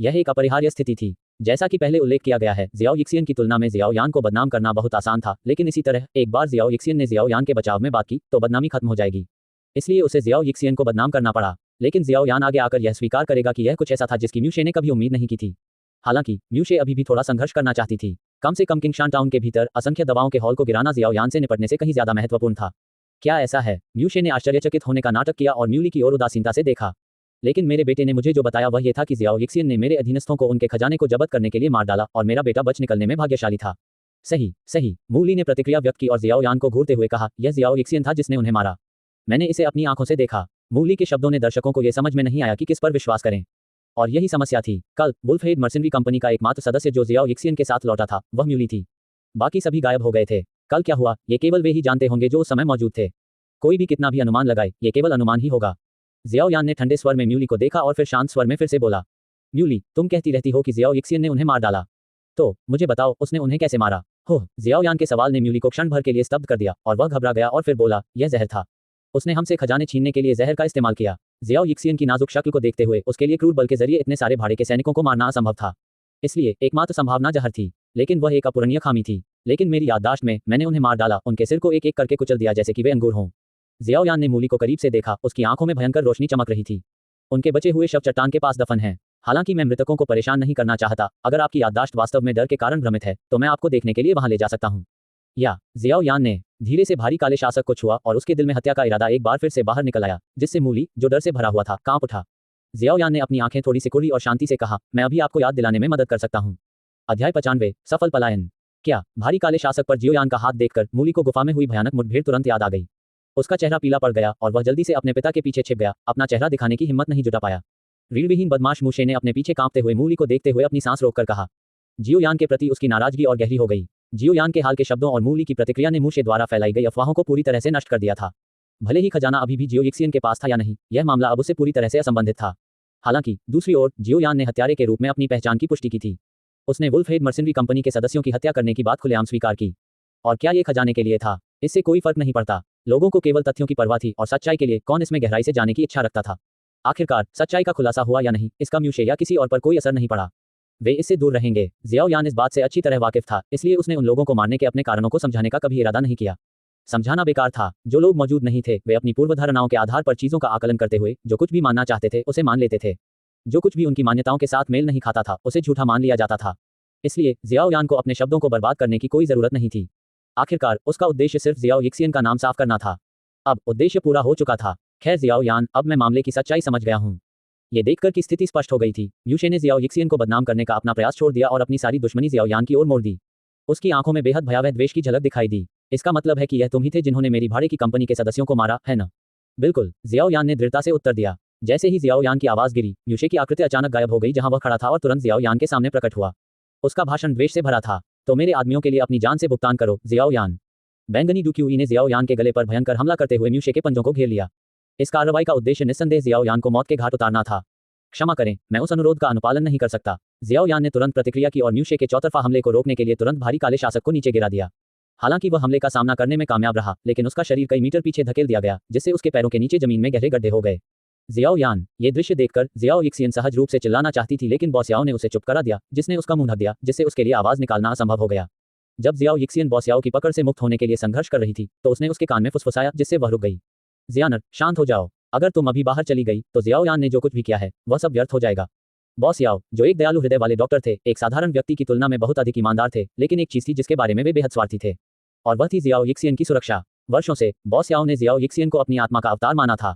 S1: यह एक अपरिहार्य स्थिति थी। जैसा कि पहले उल्लेख किया गया है, जियाओ यिक्सियन की तुलना में जियाओ यान को बदनाम करना बहुत आसान था, लेकिन इसी तरह एक बार जियाओ यिक्सियन ने जियाओ यान के बचाव में बात की तो बदनामी खत्म हो जाएगी। इसलिए उसे जियाओ यिक्सियन को बदनाम करना पड़ा। लेकिन जियाओ यान आगे आकर यह स्वीकार करेगा कि यह कुछ ऐसा था जिसकी म्यूशे ने कभी उम्मीद नहीं की थी। हालांकि म्यूशे अभी भी थोड़ा संघर्ष करना चाहती थी। कम से कम किंगशान टाउन के भीतर असंख्य दवाओं के हॉल को गिराना जियाओ यान से निपटने से कहीं ज्यादा महत्वपूर्ण था। क्या ऐसा है? म्यूशे ने आश्चर्यचकित होने का नाटक किया और म्यूली की ओर उदासीनता से देखा। लेकिन मेरे बेटे ने मुझे जो बताया वह यह था कि जियाओ यिक्सियन ने मेरे अधीनस्थों को उनके खजाने को जब्त करने के लिए मार डाला और मेरा बेटा बच निकलने में भाग्यशाली था। सही सही, मूली ने प्रतिक्रिया व्यक्त की और जियाओ यान को घूरते हुए कहा, यह जियाओ यिक्सियन था जिसने उन्हें मारा। मैंने इसे अपनी आंखों से देखा। मूली के शब्दों ने दर्शकों को यह समझ में नहीं आया कि किस पर विश्वास करें। और यही समस्या थी। कल वुल्फ हेड मर्सिनरी कंपनी का एकमात्र सदस्य जो जियाओ यिक्सियन के साथ लौटा था वह म्यूली थी। बाकी सभी गायब हो गए थे। कल क्या हुआ ये केवल वे ही जानते होंगे जो उस समय मौजूद थे। कोई भी कितना भी अनुमान लगाए, ये केवल अनुमान ही होगा। जियाओ यान ने ठंडे स्वर में म्यूली को देखा और फिर शांत स्वर में फिर से बोला, म्यूली, तुम कहती रहती हो कि जियाओ यिक्सियन ने उन्हें मार डाला। तो मुझे बताओ उसने उन्हें कैसे मारा? जियाओ यान के सवाल ने म्यूली को क्षण भर के लिए स्तब्ध कर दिया और वह घबरा गया और फिर बोला, यह जहर था। उसने हमसे खजाने छीनने के लिए जहर का इस्तेमाल किया। जियाओ यिक्सियन की नाजुक शक्ल को देखते हुए उसके लिए क्रूर बल के जरिए इतने सारे भाड़े के सैनिकों को मारना असंभव था। इसलिए एकमात्र संभावना जहर थी, लेकिन वह एक अपूरणीय खामी थी। लेकिन मेरी याददाश्त में मैंने उन्हें मार डाला, उनके सिर को एक एक करके कुचल दिया जैसे कि वे अंगूर हों। जियाओ यान ने मूली को करीब से देखा, उसकी आंखों में भयंकर रोशनी चमक रही थी। उनके बचे हुए शव चट्टान के पास दफन हैं। हालांकि मैं मृतकों को परेशान नहीं करना चाहता, अगर आपकी याददाश्त वास्तव में डर के कारण भ्रमित है तो मैं आपको देखने के लिए वहां ले जा सकता हूं। या जियाओ यान ने धीरे से भारी काले शासक को छुआ और उसके दिल में हत्या का इरादा एक बार फिर से बाहर निकल आया, जिससे मूली, जो डर से भरा हुआ था, कांप उठा। जियाओ यान ने अपनी आंखें थोड़ी सिकुड़ी और शांति से कहा, मैं अभी आपको याद दिलाने में मदद कर सकता हूँ। अध्याय 95 सफल पलायन। क्या भारी काले शासक पर जियो यान का हाथ देखकर मूली को गुफा में हुई भयानक मुठभेड़ तुरंत याद आ गई। उसका चेहरा पीला पड़ गया और वह जल्दी से अपने पिता के पीछे छिप गया, अपना चेहरा दिखाने की हिम्मत नहीं जुटा पाया। रीढ़विहीन बदमाश मूशे ने अपने पीछे कांपते हुए मूली को देखते हुए अपनी सांस रोककर कहा। जियो यान के प्रति उसकी नाराजगी और गहरी हो गई। जियो यान के हाल के शब्दों और मूली की प्रतिक्रिया ने मूशे द्वारा फैलाई गई अफवाहों को पूरी तरह से नष्ट कर दिया था। भले ही खजाना अभी भी जियो यिक्सियन के पास था या नहीं, यह मामला अब उससे पूरी तरह से असंबंधित था। हालांकि दूसरी ओर जियो यान ने हत्यारे के रूप में अपनी पहचान की पुष्टि की थी। उसने वुल्फहेड मर्सिनरी कंपनी के सदस्यों की हत्या करने की बात खुलेआम स्वीकार की। और क्या ये खजाने के लिए था? इससे कोई फर्क नहीं पड़ता। लोगों को केवल तथ्यों की परवाह थी और सच्चाई के लिए कौन इसमें गहराई से जाने की इच्छा रखता था। आखिरकार सच्चाई का खुलासा हुआ या नहीं, इसका म्यूशे या किसी और पर कोई असर नहीं पड़ा। वे इससे दूर रहेंगे। जियाओ यान इस बात से अच्छी तरह वाकिफ था, इसलिए उसने उन लोगों को मारने के अपने कारणों को समझाने का कभी इरादा नहीं किया। समझाना बेकार था। जो लोग मौजूद नहीं थे वे अपनी पूर्वधारणाओं के आधार पर चीजों का आकलन करते हुए जो कुछ भी मानना चाहते थे उसे मान लेते थे। जो कुछ भी उनकी मान्यताओं के साथ मेल नहीं खाता था उसे झूठा मान लिया जाता था। इसलिए जियाओ यान को अपने शब्दों को बर्बाद करने की कोई जरूरत नहीं थी। आखिरकार उसका उद्देश्य सिर्फ जियाओ यिक्सियन का नाम साफ करना था। अब उद्देश्य पूरा हो चुका था। खैर जियाओ यान, अब मैं मामले की सच्चाई समझ गया हूँ। ये देखकर कि स्थिति स्पष्ट हो गई थी, म्यूशे ने जियाओ यिक्सियन को बदनाम करने का अपना प्रयास छोड़ दिया और अपनी सारी दुश्मनी जियाओ यान की ओर मोड़ दी। उसकी आंखों में बेहद भयावह द्वेष की झलक दिखाई दी। इसका मतलब है कि यह तुम ही थे जिन्होंने मेरी भाड़े की कंपनी के सदस्यों को मारा, है ना? बिल्कुल, जियाओ यान ने दृढ़ता से उत्तर दिया। जैसे ही जियाओ यान की आवाज गिरी, म्यूशे की आकृति अचानक गायब हो गई जहां वह खड़ा था और तुरंत जियाओ यान के सामने प्रकट हुआ। उसका भाषण द्वेष से भरा था। तो मेरे आदमियों के लिए अपनी जान से भुगतान करो, जियाओ यान। बैंगनी डुक्यूई ने जियाओ यान के गले पर भयंकर हमला करते हुए म्यूशे के पंजों को घेर लिया। इस कार्रवाई का उद्देश्य निस्संदेह जियाओ यान को मौत के घाट उतारना था। क्षमा करें, मैं उस अनुरोध का अनुपालन नहीं कर सकता। जियाओ यान ने तुरंत प्रतिक्रिया की और म्यूशे के चौतरफा हमले को रोकने के लिए तुरंत भारी काले शासक को नीचे गिरा दिया। हालांकि वह हमले का सामना करने में कामयाब रहा, लेकिन उसका शरीर कई मीटर पीछे धकेल दिया गया, जिससे उसके पैरों के नीचे जमीन में गहरे गड्ढे हो गए। जियाओ यान, ये दृश्य देखकर जियाओ यिक्सियन सहज रूप से चिल्लाना चाहती थी, लेकिन बॉस याओ ने उसे चुप करा दिया, जिसने उसका मुंह ढक दिया, जिससे उसके लिए आवाज निकालना असंभव हो गया। जब जियाओ यिक्सियन बॉस याओ की पकड़ से मुक्त होने के लिए संघर्ष कर रही थी, तो उसने उसके कान में फुसफुसाया, जिससे वह रुक गई। जियानर, शांत हो जाओ। अगर तुम अभी बाहर चली गई तो जियाओ यान ने जो कुछ भी किया है वह सब व्यर्थ हो जाएगा। बॉस याओ, जो एक दयालु हृदय वाले डॉक्टर थे, एक साधारण व्यक्ति की तुलना में बहुत अधिक ईमानदार थे, लेकिन एक चीज थी जिसके बारे में वे बेहद स्वार्थी थे, और वह थी जियाओ यिक्सियन की सुरक्षा। वर्षों से बॉस याओ ने जियाओ यिक्सियन को अपनी आत्मा का अवतार माना था।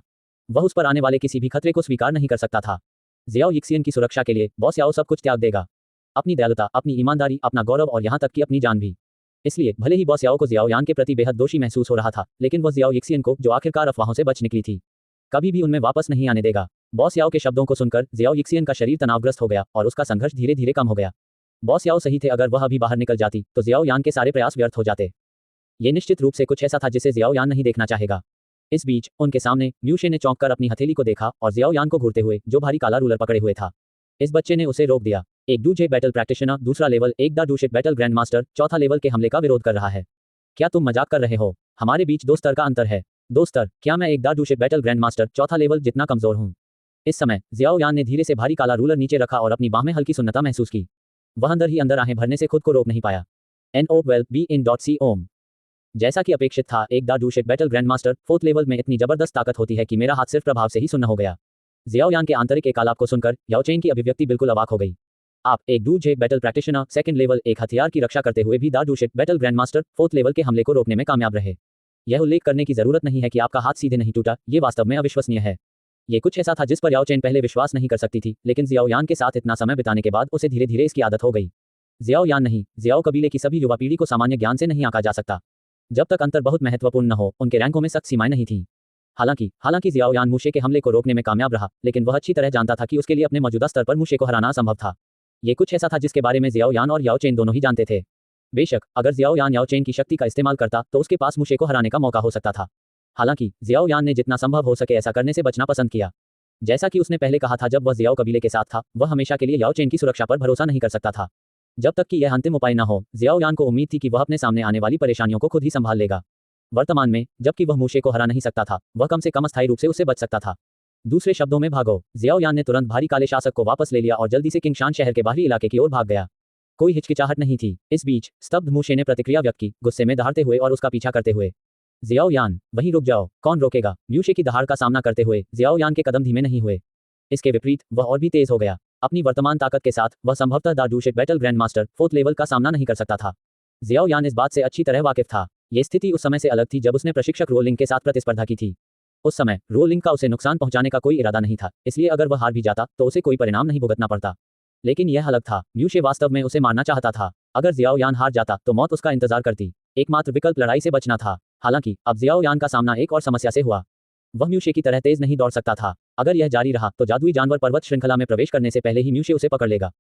S1: वह उस पर आने वाले किसी भी खतरे को स्वीकार नहीं कर सकता था। जियाओ यिक्सियन की सुरक्षा के लिए बॉस याओ सब कुछ त्याग देगा। अपनी दयालुता, अपनी ईमानदारी, अपना गौरव और यहाँ तक कि अपनी जान भी। इसलिए भले ही बॉस याओ को जियाओ यान के प्रति बेहद दोषी महसूस हो रहा था, लेकिन वह जियाओ यिक्सियन को, जो आखिरकार अफवाहों से बच निकली थी, कभी भी उनमें वापस नहीं आने देगा। बॉस याओ के शब्दों को सुनकर जियाओ यिक्सियन का शरीर तनावग्रस्त हो गया और उसका संघर्ष धीरे धीरे कम हो गया। बॉस याओ सही थे, अगर वह अभी बाहर निकल जाती तो जियाओ यान के सारे प्रयास व्यर्थ हो जाते। ये निश्चित रूप से कुछ ऐसा था जिसे जियाओ यान नहीं देखना चाहेगा। इस बीच उनके सामने म्यूशे ने चौंक कर अपनी हथेली को देखा और जियाओ यान को घूरते हुए, जो भारी काला रूलर पकड़े हुए था। इस बच्चे ने उसे रोक दिया। एक डूजे बैटल प्रैक्टिशनर, दूसरा लेवल, एक द डूशेट बैटल ग्रैंड मास्टर, चौथा लेवल के हमले का विरोध कर रहा है। क्या तुम मजाक कर रहे हो? हमारे बीच 2 स्तर का अंतर है। 2 स्तर? क्या मैं एक द डूशेट बैटल ग्रैंड मास्टर, चौथा लेवल जितना कमजोर हूँ? इस समय जियाओ यान ने धीरे से भारी काला रूलर नीचे रखा और अपनी बाह में हल्की सुन्नता महसूस की। वह अंदर ही अंदर आहें भरने से खुद को रोक नहीं पाया। NO12 ओम। जैसा कि अपेक्षित था, एक द डूशेट battle grand master 4th level में इतनी जबरदस्त ताकत होती है कि मेरा हाथ सिर्फ प्रभाव से ही सुन्न हो गया। जियाओ यान के आंतरिक एकालाप को सुनकर याओ चेन की अभिव्यक्ति बिल्कुल अवाक हो गई। आप एक डूजे बैटल प्रैक्टिशनर, 2nd लेवल, एक हथियार की रक्षा करते हुए भी द डूशेट battle grand master 4th level के हमले को रोकने में कामयाब रहे। यह उल्लेख करने की जरूरत नहीं है कि आपका हाथ सीधे नहीं टूटा, ये वास्तव में अविश्वसनीय है। ये कुछ ऐसा था जिस पर याओ चेन पहले विश्वास नहीं कर सकती थी, लेकिन जियाओ यान के साथ इतना समय बिताने के बाद उसे धीरे धीरे इसकी आदत हो गई। जियाओ यान नहीं, जियाओ कबीले की सभी युवा पीढ़ी को सामान्य ज्ञान से नहीं आंका जा सकता। जब तक अंतर बहुत महत्वपूर्ण न हो, उनके रैंकों में सख्त सीमाएं नहीं थीं। हालांकि जियाओ यान मूशे के हमले को रोकने में कामयाब रहा, लेकिन वह अच्छी तरह जानता था कि उसके लिए अपने मौजूदा स्तर पर मूशे को हराना असंभव था। ये कुछ ऐसा था जिसके बारे में जियाओ यान और याओ चेन दोनों ही जानते थे। बेशक अगर जियाओ यान याओ चेन की शक्ति का इस्तेमाल करता तो उसके पास मूशे को हराने का मौका हो सकता था। हालांकि जियाओ यान ने जितना संभव हो सके ऐसा करने से बचना पसंद किया। जैसा कि उसने पहले कहा था, जब वह जियाओ कबीले के साथ था, वह हमेशा के लिए याओ चेन की सुरक्षा पर भरोसा नहीं कर सकता था। जब तक कि यह अंतिम उपाय न हो, जियाओ यान को उम्मीद थी कि वह अपने सामने आने वाली परेशानियों को खुद ही संभाल लेगा। वर्तमान में जबकि वह मूशे को हरा नहीं सकता था, वह कम से कम अस्थायी रूप से उससे बच सकता था। दूसरे शब्दों में भागो। जियाओ यान ने तुरंत भारी काले शासक को वापस ले लिया और जल्दी से किंगशान शहर के बाहरी इलाके की ओर भाग गया। कोई हिचकिचाहट नहीं थी। इस बीच स्तब्ध मूशे ने प्रतिक्रिया व्यक्त की, गुस्से में दहाड़ते हुए और उसका पीछा करते हुए। जियाओ यान, वहीं रुक जाओ, कौन रोकेगा? म्यूशे की दहाड़ का सामना करते हुए जियाओ यान के कदम धीमे नहीं हुए। इसके विपरीत वह और भी तेज हो गया। अपनी वर्तमान ताकत के साथ वह संभवतः द डूशेट battle grand master 4th level का सामना नहीं कर सकता था। जियाओ यान इस बात से अच्छी तरह वाकिफ था। ये स्थिति उस समय से अलग थी जब उसने प्रशिक्षक रोलिंग के साथ प्रतिस्पर्धा की थी। उस समय रोलिंग का उसे नुकसान पहुंचाने का कोई इरादा नहीं था, इसलिए अगर वह हार भी जाता तो उसे कोई परिणाम नहीं भुगतना पड़ता। लेकिन यह अलग था, म्यूशे वास्तव में उसे मारना चाहता था। अगर जियाओ यान हार जाता तो मौत उसका इंतजार करती। एकमात्र विकल्प लड़ाई से बचना था। हालांकि अब जियाओ यान का सामना एक और समस्या से हुआ। वह म्यूशे की तरह तेज नहीं दौड़ सकता था। अगर यह जारी रहा तो जादुई जानवर पर्वत श्रृंखला में प्रवेश करने से पहले ही म्यूशे उसे पकड़ लेगा।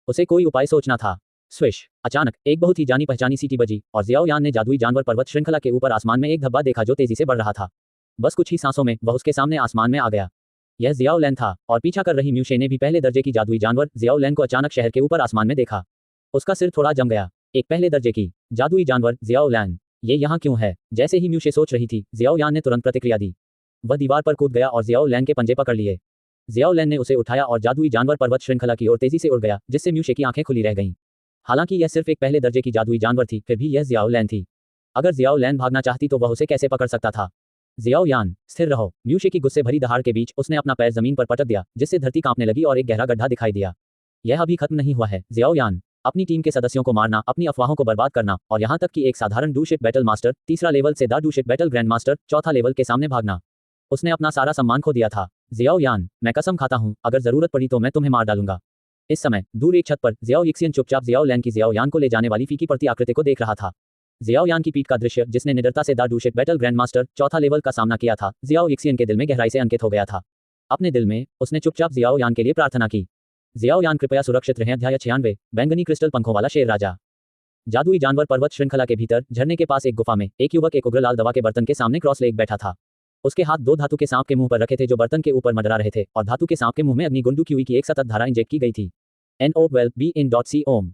S1: उसे कोई उपाय सोचना था। स्विश! अचानक एक बहुत ही जानी पहचानी सीटी बजी और जियाओ यान ने जादुई जानवर पर्वत श्रृंखला के ऊपर आसमान में एक धब्बा देखा जो तेजी से बढ़ रहा था। बस कुछ ही सांसों में वह उसके सामने आसमान में आ गया। यह जियाओ लैन था और पीछा कर रही म्यूशे ने भी पहले दर्जे की जादुई जानवर जियाओ लैन को अचानक शहर के ऊपर आसमान में देखा। उसका सिर थोड़ा जम गया। एक पहले दर्जे की जादुई जानवर जियाओ लैन, ये यहाँ क्यों है? जैसे ही म्यूशे सोच रही थी, जियाओ यान ने तुरंत प्रतिक्रिया दी। वह दीवार पर कूद गया और जियाओ लैन के पंजे पकड़ लिए। जियाओ लैन ने उसे उठाया और जादुई जानवर पर्वत श्रृंखला की ओर तेजी से उड़ गया, जिससे म्यूशे की आंखें खुली रह गईं। हालांकि यह सिर्फ एक पहले दर्जे की जादुई जानवर थी, फिर भी यह जियाओ लैन थी। अगर जियाओ लैन भागना चाहती तो वह उसे कैसे पकड़ सकता था? जियाओ यान, स्थिर रहो! म्यूशे की गुस्से भरी दहाड़ के बीच उसने अपना पैर जमीन पर पटक दिया, जिससे धरती कांपने लगी और एक गहरा गड्ढा दिखाई दिया। यह अभी खत्म नहीं हुआ है, जियाओ यान। अपनी टीम के सदस्यों को मारना, अपनी अफवाहों को बर्बाद करना और यहाँ तक कि एक साधारण डूशिट बैटल मास्टर, तीसरा लेवल से द डूशिट बैटल ग्रैंड मास्टर, चौथा लेवल के सामने भागना। उसने अपना सारा सम्मान खो दिया था। जियाओ यान, मैं कसम खाता हूँ, अगर जरूरत पड़ी तो मैं तुम्हें मार डालूंगा। इस समय दूर एक छत पर जियाओ यिक्सियन चुपचाप जियाओ लैन की जियाओ यान को ले जाने वाली फीकी पड़ती आकृति को देख रहा था। जियाओ यान की पीठ का दृश्य, जिसने निडरता से द डूशिट बैटल ग्रैंड मास्टर, चौथा लेवल का सामना किया था, जियाओ यिक्सियन के दिल में गहराई से अंकित हो गया था। अपने दिल में उसने चुपचाप जियाओ यान के लिए प्रार्थना की। जियाओ यान, कृपया सुरक्षित रहें। अध्याय 96, बैंगनी क्रिस्टल पंखों वाला शेर राजा। जादुई जानवर पर्वत श्रृंखला के भीतर झरने के पास एक गुफा में एक युवक एक उग्र लाल दवा के बर्तन के सामने क्रॉस लेग बैठा था। उसके हाथ दो धातु के सांप के मुंह पर रखे थे जो बर्तन के ऊपर मंडरा रहे थे और धातु के सांप के मुंह में अग्निगुंडू की एक सतत धारा इंजेक्ट की गई थी। NO12BIN.C ओम।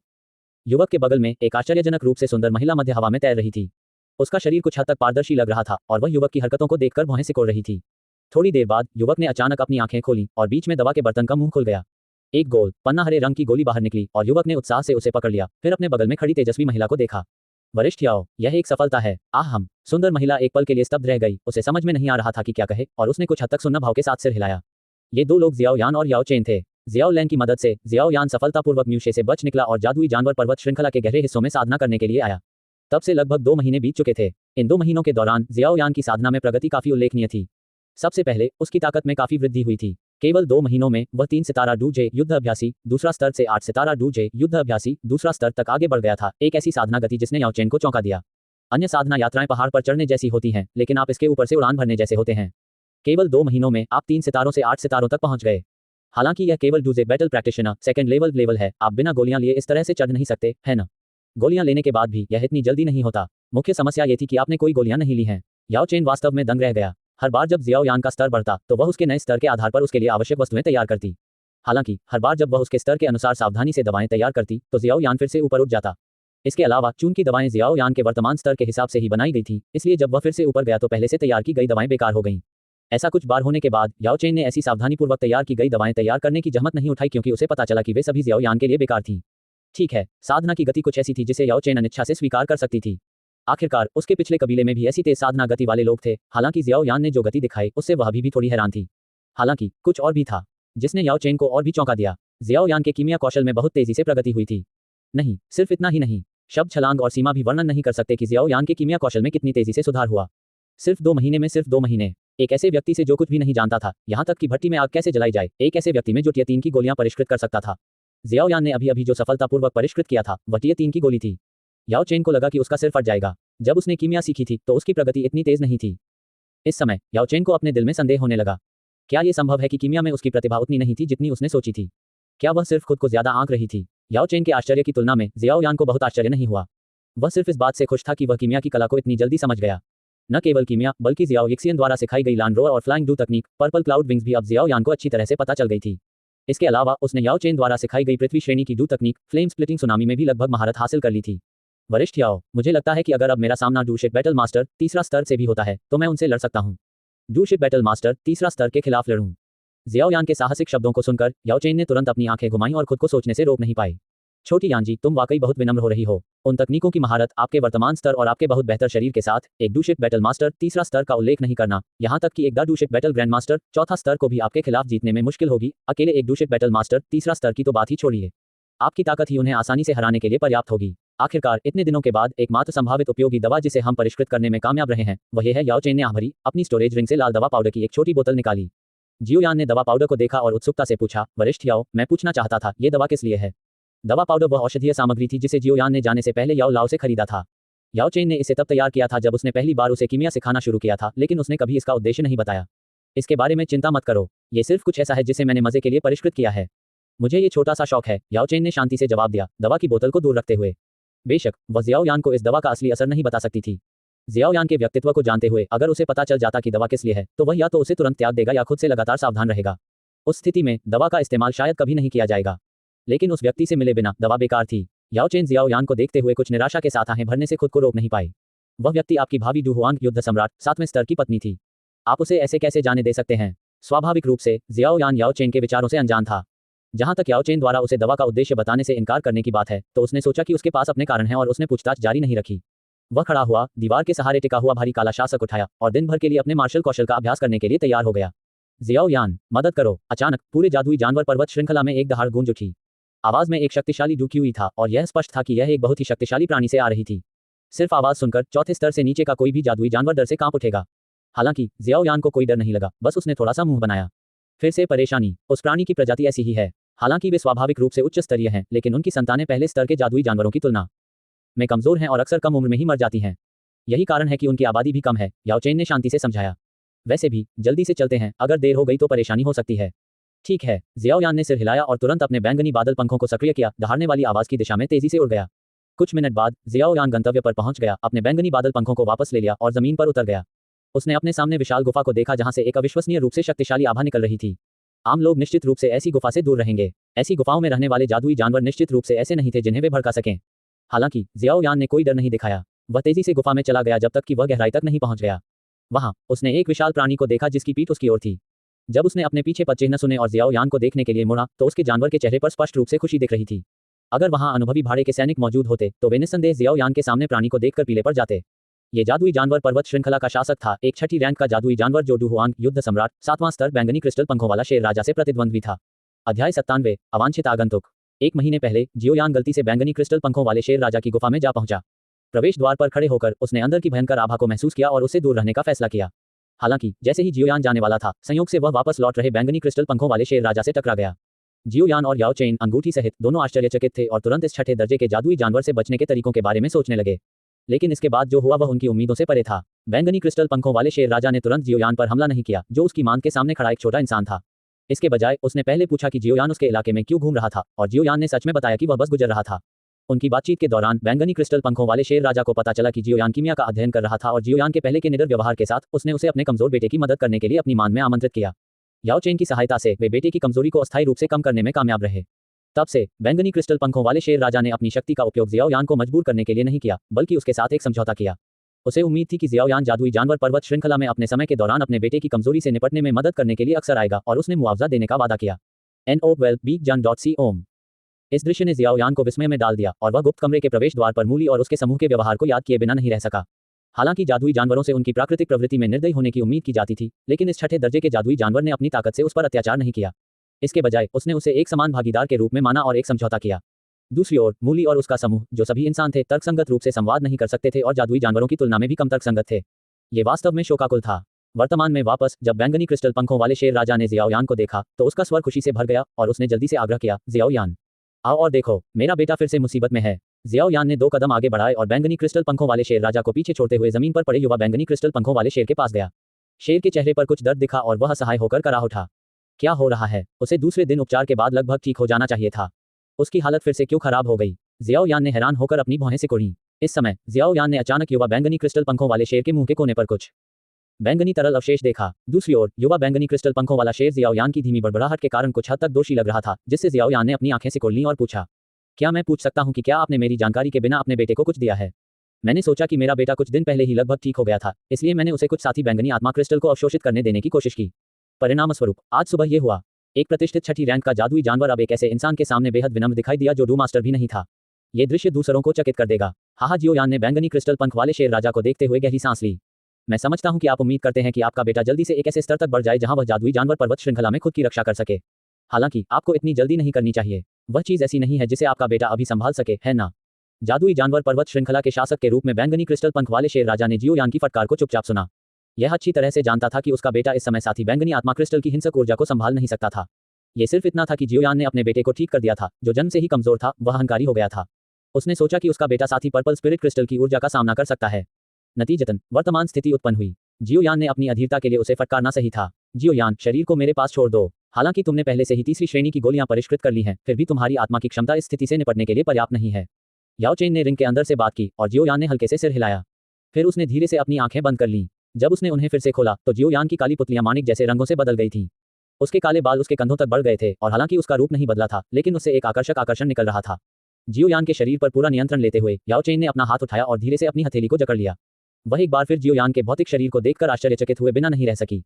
S1: युवक के बगल में एक आश्चर्यजनक रूप से सुंदर महिला मध्य हवा में तैर रही थी। उसका शरीर कुछ हद तक पारदर्शी लग रहा था और वह युवक की हरकतों को देखकर भौहें सिकोड़ रही थी। थोड़ी देर बाद युवक ने अचानक अपनी आंखें खोली और बीच में दवा के बर्तन का मुंह खुल गया। एक गोल पन्ना हरे रंग की गोली बाहर निकली और युवक ने उत्साह से उसे पकड़ लिया, फिर अपने बगल में खड़ी तेजस्वी महिला को देखा। वरिष्ठ याओ, यह एक सफलता है। हम। सुंदर महिला एक पल के लिए स्तब्ध रह गई। उसे समझ में नहीं आ रहा था कि क्या कहे और उसने कुछ हद तक सुन्ना भाव के साथ सिर हिलाया। ये दो लोग जियाओ यान और याओ चेन थे। जियाओ लैन की मदद से जियाओ यान सफलतापूर्वक म्यूशे से बच निकला और जादुई जानवर पर्वत श्रृंखला के गहरे हिस्सों में साधना करने के लिए आया। तब से लगभग 2 महीने बीत चुके थे। इन 2 महीनों के दौरान जियाओ यान की साधना में प्रगति काफी उल्लेखनीय थी। सबसे पहले उसकी ताकत में काफी वृद्धि हुई थी। केवल 2 महीनों में वह 3 सितारा डूजे युद्ध अभ्यासी दूसरा स्तर से 8 सितारा डूजे युद्ध अभ्यासी दूसरा स्तर तक आगे बढ़ गया था। एक ऐसी साधना गति जिसने याओ चेन को चौंका दिया। अन्य साधना यात्राएं पहाड़ पर चढ़ने जैसी होती हैं, लेकिन आप इसके ऊपर से उड़ान भरने जैसे होते हैं। केवल 2 महीनों में आप 3 सितारों से 8 सितारों तक पहुंच गए। हालांकि यह केवल डूजे बैटल प्रैक्टिशनर सेकंड लेवल है। आप बिना गोलियां लिए इस तरह से चढ़ नहीं सकते, है ना? गोलियां लेने के बाद भी यह इतनी जल्दी नहीं होता। मुख्य समस्या ये थी कि आपने कोई गोलियां नहीं ली हैं। याओ चेन वास्तव में दंग रह गया। हर बार जब जियाओ यान का स्तर बढ़ता तो वह उसके नए स्तर के आधार पर उसके लिए आवश्यक वस्तुएं तैयार करती। हालांकि हर बार जब वह उसके स्तर के अनुसार सावधानी से दवाएं तैयार करती तो जियाओ यान फिर से ऊपर उठ जाता। इसके अलावा चूंकि दवाएं जियाओ यान के वर्तमान स्तर के हिसाब से ही बनाई गई थी, इसलिए जब वह फिर से ऊपर गया तो पहले से तैयार की गई दवाएं बेकार हो गईं। ऐसा कुछ बार होने के बाद याओ चेन ने ऐसी सावधानीपूर्वक तैयार की गई दवाएं तैयार करने की जहमत नहीं उठाई, क्योंकि उसे पता चला कि वे सभी जियाओ यान के लिए बेकार थीं। ठीक है, साधना की गति कुछ ऐसी थी जिसे याओ चेन अनिच्छा से स्वीकार कर सकती थी। आखिरकार उसके पिछले कबीले में भी ऐसी तेज साधना गति वाले लोग थे। हालांकि जियाओ यान ने जो गति दिखाई उससे वह अभी भी थोड़ी हैरान थी। हालांकि कुछ और भी था जिसने याओ चेन को और भी चौंका दिया। जियाओ यान के कीमिया कौशल में बहुत तेजी से प्रगति हुई थी। नहीं, सिर्फ इतना ही नहीं, शब्द, छलांग और सीमा भी वर्णन नहीं कर सकते कि जियाओ यान के कीमिया कौशल में कितनी तेजी से सुधार हुआ। सिर्फ 2 महीने में, सिर्फ 2 महीने। एक ऐसे व्यक्ति से जो कुछ भी नहीं जानता था, यहाँ तक कि भट्टी में आग कैसे जलाई जाए, एक ऐसे व्यक्ति में जो टियर 3 की गोलियां परिष्कृत कर सकता था। जियाओ यान ने अभी अभी जो सफलतापूर्वक परिष्कृत किया था वह टियर 3 की गोली थी। याओ चेन को लगा कि उसका सिर फट जाएगा। जब उसने कीमिया सीखी थी तो उसकी प्रगति इतनी तेज नहीं थी। इस समय याओ चेन को अपने दिल में संदेह होने लगा। क्या यह संभव है कि कीमिया में उसकी प्रतिभा उतनी नहीं थी जितनी उसने सोची थी? क्या वह सिर्फ खुद को ज्यादा आंक रही थी? याओ चेन के आश्चर्य की तुलना में जियाओ यान को बहुत आश्चर्य नहीं हुआ। वह सिर्फ इस बात से खुश था कि वह कीमिया की कला को इतनी जल्दी समझ गया। न केवल कीमिया, बल्कि जियाओ यिक्सियन द्वारा सिखाई गई लैंड रोअर और फ्लाइंग डू तकनीक, पर्पल क्लाउड विंग्स भी अब जियाओ यान को अच्छी तरह से पता चल गई थी। इसके अलावा उसने याओ चेन द्वारा सिखाई गई पृथ्वी श्रेणी की डू तकनीक, फ्लेम स्प्लिटिंग सुनामी में भी लगभग महारत हासिल कर ली थी। वरिष्ठ याओ, मुझे लगता है कि अगर अब मेरा सामना डूशिट बैटल मास्टर तीसरा स्तर से भी होता है तो मैं उनसे लड़ सकता हूँ। डूशिट बैटल मास्टर तीसरा स्तर के खिलाफ लड़ूं। जियाओ यान के साहसिक शब्दों को सुनकर याओ चेन ने तुरंत अपनी आंखें घुमाईं और खुद को सोचने से रोक नहीं पाई। छोटी यानजी, तुम वाकई बहुत विनम्र हो रही हो। उन तकनीकों की महारत, आपके वर्तमान स्तर और आपके बहुत बेहतर शरीर के साथ एक डूशिट बैटल मास्टर तीसरा स्तर का उल्लेख नहीं करना, यहाँ तक कि एक द डूशिट बैटल ग्रैंड मास्टर चौथा स्तर को भी आपके खिलाफ जीतने में मुश्किल होगी। अकेले एक डूशिट बैटल मास्टर तीसरा स्तर की तो बात ही छोड़िए, आपकी ताकत ही उन्हें आसानी से हराने के लिए पर्याप्त होगी। आखिरकार इतने दिनों के बाद एकमात्र संभावित उपयोगी दवा जिसे हम परिष्कृत करने में कामयाब रहे हैं वह है। याओ चेन ने आह भरी, अपनी स्टोरेज रिंग से लाल दवा पाउडर की एक छोटी बोतल निकाली। जियो यान ने दवा पाउडर को देखा और उत्सुकता से पूछा, वरिष्ठ याओ, मैं पूछना चाहता था, ये दवा किस लिए है? दवा पाउडर वह औषधीय सामग्री थी जिसे जियो यान ने जाने से पहले याओ लाओ से खरीदा था। याओ चेन ने इसे तब तैयार किया था जब उसने पहली बार उसे कीमिया सिखाना शुरू किया था, लेकिन उसने कभी इसका उद्देश्य नहीं बताया। इसके बारे में चिंता मत करो, ये सिर्फ कुछ ऐसा है जिसे मैंने मजे के लिए परिष्कृत किया है। मुझे ये छोटा सा शौक है, याओ चेन ने शांति से जवाब दिया, दवा की बोतल को दूर रखते हुए। बेशक वह जियाओ यान को इस दवा का असली असर नहीं बता सकती थी। जियाओ यान के व्यक्तित्व को जानते हुए अगर उसे पता चल जाता कि दवा किस लिए है तो वह या तो उसे तुरंत त्याग देगा या खुद से लगातार सावधान रहेगा। उस स्थिति में दवा का इस्तेमाल शायद कभी नहीं किया जाएगा। लेकिन उस व्यक्ति से मिले बिना दवा बेकार थी। याओ चेन जियाओ यान को देखते हुए कुछ निराशा के साथ आहें भरने से खुद को रोक नहीं पाई। वह व्यक्ति आपकी भावी डू हुआंग युद्ध सम्राट 7वें स्तर की पत्नी थी। आप उसे ऐसे कैसे जाने दे सकते हैं? स्वाभाविक रूप से जियाओ यान याओ चेन के विचारों से अनजान था। जहां तक याओ चेन द्वारा उसे दवा का उद्देश्य बताने से इनकार करने की बात है तो उसने सोचा कि उसके पास अपने कारण हैं और उसने पूछताछ जारी नहीं रखी। वह खड़ा हुआ, दीवार के सहारे टिका हुआ भारी काला शासक उठाया और दिन भर के लिए अपने मार्शल कौशल का अभ्यास करने के लिए तैयार हो गया। जियाओ यान, मदद करो। अचानक पूरे जादुई जानवर पर्वत श्रृंखला में एक दहाड़ गूंज उठी। आवाज में एक शक्तिशाली डुकी हुई था और यह स्पष्ट था कि यह एक बहुत ही शक्तिशाली प्राणी से आ रही थी। सिर्फ आवाज सुनकर चौथे स्तर से नीचे का कोई भी जादुई जानवर डर से कांप उठेगा। हालांकि जियाओ यान को कोई डर नहीं लगा, बस उसने थोड़ा सा मुंह बनाया। फिर से परेशानी, उस प्राणी की प्रजाति ऐसी ही है। हालांकि वे स्वाभाविक रूप से उच्च स्तरीय हैं, लेकिन उनकी संतानें पहले स्तर के जादुई जानवरों की तुलना में कमजोर हैं और अक्सर कम उम्र में ही मर जाती हैं। यही कारण है कि उनकी आबादी भी कम है, याओ चेन ने शांति से समझाया। वैसे भी जल्दी से चलते हैं, अगर देर हो गई तो परेशानी हो सकती है। ठीक है, जियाओ यान ने सिर हिलाया और तुरंत अपने बैंगनी बादल पंखों को सक्रिय किया, दहाड़ने वाली आवाज की दिशा में तेजी से उड़ गया। कुछ मिनट बाद जियाओ यान गंतव्य पर पहुंच गया, अपने बैंगनी बादल पंखों को वापस ले लिया और जमीन पर उतर गया। उसने अपने सामने विशाल गुफा को देखा जहां से एक अविश्वसनीय रूप से शक्तिशाली आभा निकल रही थी। आम लोग निश्चित रूप से ऐसी गुफा से दूर रहेंगे। ऐसी गुफाओं में रहने वाले जादुई जानवर निश्चित रूप से ऐसे नहीं थे जिन्हें वे भड़का सकें। हालांकि जियाओ यान ने कोई डर नहीं दिखाया। वह तेजी से गुफा में चला गया जब तक कि वह गहराई तक नहीं पहुंच गया। वहां उसने एक विशाल प्राणी को देखा जिसकी पीठ उसकी ओर थी। जब उसने अपने पीछे पद चिन्ह सुने और जियाओ यान को देखने के लिए मुड़ा तो उसके जानवर के चेहरे पर स्पष्ट रूप से खुशी दिख रही थी। अगर वहां अनुभवी भाड़े के सैनिक मौजूद होते तो वे निस्संदेह जियाओ यान के सामने प्राणी को देखकर पीले पड़ जाते। ये जादुई जानवर पर्वत श्रृंखला का शासक था, एक छठी रैंक का जादुई जानवर जो डू हुआंग युद्ध सम्राट 7वां स्तर बैंगनी क्रिस्टल पंखों वाला शेर राजा से प्रतिद्वंद्वी था। अध्याय 97, अवांछित आगंतुक। एक महीने पहले जियो यान गलती से बैंगनी क्रिस्टल पंखों वाले शेर राजा की गुफा में जा पहुंचा। प्रवेश द्वार पर खड़े होकर उसने अंदर की भयंकर आभा को महसूस किया और उससे दूर रहने का फैसला किया। हालांकि जैसे ही जियो यान जाने वाला था, संयोग से वह वापस लौट रहे बैंगनी क्रिस्टल पंखों वाले शेर राजा से टकरा गया। जियो यान और याओ चेन अंगूठी सहित दोनों आश्चर्यचकित थे और तुरंत इस छठे दर्जे के जादुई जानवर से बचने के तरीकों के बारे में सोचने लगे। लेकिन इसके बाद जो हुआ वह उनकी उम्मीदों से परे था। बैंगनी क्रिस्टल पंखों वाले शेर राजा ने तुरंत जियो यान पर हमला नहीं किया, जो उसकी मान के सामने खड़ा एक छोटा इंसान था। इसके बजाय उसने पहले पूछा कि जियो यान उसके इलाके में क्यों घूम रहा था, और जियो यान ने सच में बताया कि वह बस गुजर रहा था। उनकी बातचीत के दौरान बैंगनी क्रिस्टल पंखों वाले शेर राजा को पता चला कि जियो यान कीमिया का अध्ययन कर रहा था और जियो यान के पहले के निडर व्यवहार के साथ उसने उसे अपने कमजोर बेटे की मदद करने के लिए अपनी मान में आमंत्रित किया। याओ चेन की सहायता से वे बेटे की कमजोरी को अस्थायी रूप से कम करने में कामयाब रहे। तब से बैंगनी क्रिस्टल पंखों वाले शेर राजा ने अपनी शक्ति का उपयोग जियाओ यान को मजबूर करने के लिए नहीं किया, बल्कि उसके साथ एक समझौता किया। उसे उम्मीद थी कि जियाओ यान जादुई जानवर पर्वत श्रृंखला में अपने समय के दौरान अपने बेटे की कमजोरी से निपटने में मदद करने के लिए अक्सर आएगा और उसने मुआवजा देने का वादा किया। NO12BigJan.com। इस दृश्य ने जियाओ यान को विस्मय में डाल दिया और वह गुप्त कमरे के प्रवेश द्वार पर मूली और उसके समूह के व्यवहार को याद किए बिना नहीं रह सका। हालांकि जादुई जानवरों से उनकी प्राकृतिक प्रवृत्ति में निर्दयी होने की उम्मीद की जाती थी, लेकिन इस छठे दर्जे के जादुई जानवर ने अपनी ताकत से उस पर अत्याचार नहीं किया। इसके बजाय उसने उसे एक समान भागीदार के रूप में माना और एक समझौता किया। दूसरी ओर मूली और उसका समूह, जो सभी इंसान थे, तर्कसंगत रूप से संवाद नहीं कर सकते थे और जादुई जानवरों की तुलना में भी कम तर्कसंगत थे। ये वास्तव में शोकाकुल था। वर्तमान में वापस जब बैंगनी क्रिस्टल पंखों वाले शेर राजा ने जियाओ यान को देखा तो उसका स्वर खुशी से भर गया और उसने जल्दी से आग्रह किया, जियाओ यान, आओ और देखो, मेरा बेटा फिर से मुसीबत में है। जियाओ यान ने 2 कदम आगे बढ़ाए और बैंगनी क्रिस्टल पंखों वाले शेर राजा को पीछे छोड़ते हुए जमीन पर पड़े युवा बैंगनी क्रिस्टल पंखों वाले शेर के पास गया। शेर के चेहरे पर कुछ दर्द दिखा और वह असहाय होकर कराह उठा। क्या हो रहा है? उसे दूसरे दिन उपचार के बाद लगभग ठीक हो जाना चाहिए था। उसकी हालत फिर से क्यों खराब हो गई? जियाओ यान ने हैरान होकर अपनी भौहें सिकोड़ी। इस समय जियाओ यान ने अचानक युवा बैंगनी क्रिस्टल पंखों वाले शेर के मुंह के कोने पर कुछ बैंगनी तरल अवशेष देखा। दूसरी ओर युवा बैंगनी क्रिस्टल पंखों वाला शेर जियाओ यान की धीमी बड़बड़ाहट के कारण कुछ हद तक दोषी लग रहा था, जिससे जियाओ यान ने अपनी आंखें सिकोड़ लीं और पूछा, क्या मैं पूछ सकता हूं कि क्या आपने मेरी जानकारी के बिना अपने बेटे को कुछ दिया है? मैंने सोचा कि मेरा बेटा कुछ दिन पहले ही लगभग ठीक हो गया था, इसलिए मैंने उसे कुछ साथी बैंगनी आत्मा क्रिस्टल को अवशोषित करने देने की कोशिश की। परिणामस्वरूप आज सुबह ये हुआ। एक प्रतिष्ठित छठी रैंक का जादुई जानवर अब एक ऐसे इंसान के सामने बेहद विनम्र दिखाई दिया जो डू मास्टर भी नहीं था। ये दृश्य दूसरों को चकित कर देगा। हाहा, जियो यान ने बैंगनी क्रिस्टल पंख वाले शेर राजा को देखते हुए गहरी सांस ली। मैं समझता हूं कि आप उम्मीद करते हैं कि आपका बेटा जल्दी से एक ऐसे स्तर तक बढ़ जाए जहां वह जादुई जानवर पर्वत श्रृंखला में खुद की रक्षा कर सके। हालांकि आपको इतनी जल्दी नहीं करनी चाहिए। वह चीज ऐसी नहीं है जिसे आपका बेटा अभी संभाल सके, है ना? जादुई जानवर पर्वत श्रृंखला के शासक के रूप में बैंगनी क्रिस्टल पंख वाले शेर राजा ने जियो यान की फटकार को चुपचाप सुना। यह अच्छी तरह से जानता था कि उसका बेटा इस समय साथी बैंगनी आत्मा क्रिस्टल की हिंसक ऊर्जा को संभाल नहीं सकता था। ये सिर्फ इतना था कि जियो यान ने अपने बेटे को ठीक कर दिया था, जो जन्म से ही कमजोर था, वह अहंकारी हो गया था। उसने सोचा कि उसका बेटा साथी पर्पल स्पिरिट क्रिस्टल की ऊर्जा का सामना कर सकता है। नतीजतन वर्तमान स्थिति उत्पन्न हुई। जियो यान ने अपनी अधीरता के लिए उसे फटकारना सही था। जियो यान, शरीर को मेरे पास छोड़ दो। हालांकि तुमने पहले से ही तीसरी श्रेणी की गोलियां परिष्कृत कर ली हैं, फिर भी तुम्हारी आत्मा की क्षमता इस स्थिति से निपटने के लिए पर्याप्त नहीं है। याओ चेन ने रिंग के अंदर से बात की और जियो यान ने हल्के से सिर हिलाया। फिर उसने धीरे से अपनी आंखें बंद कर लीं। जब उसने उन्हें फिर से खोला तो जियो यान की काली पुतलियां माणिक जैसे रंगों से बदल गई थीं। उसके काले बाल उसके कंधों तक बढ़ गए थे और हालांकि उसका रूप नहीं बदला था, लेकिन उससे एक आकर्षक आकर्षण निकल रहा था। जियो यान के शरीर पर पूरा नियंत्रण लेते हुए याओ चेन ने अपना हाथ उठाया और धीरे से अपनी हथेली को जकड़ लिया। वह एक बार फिर जियो यान के भौतिक शरीर को देखकर आश्चर्यचकित हुए बिना नहीं रह सकी।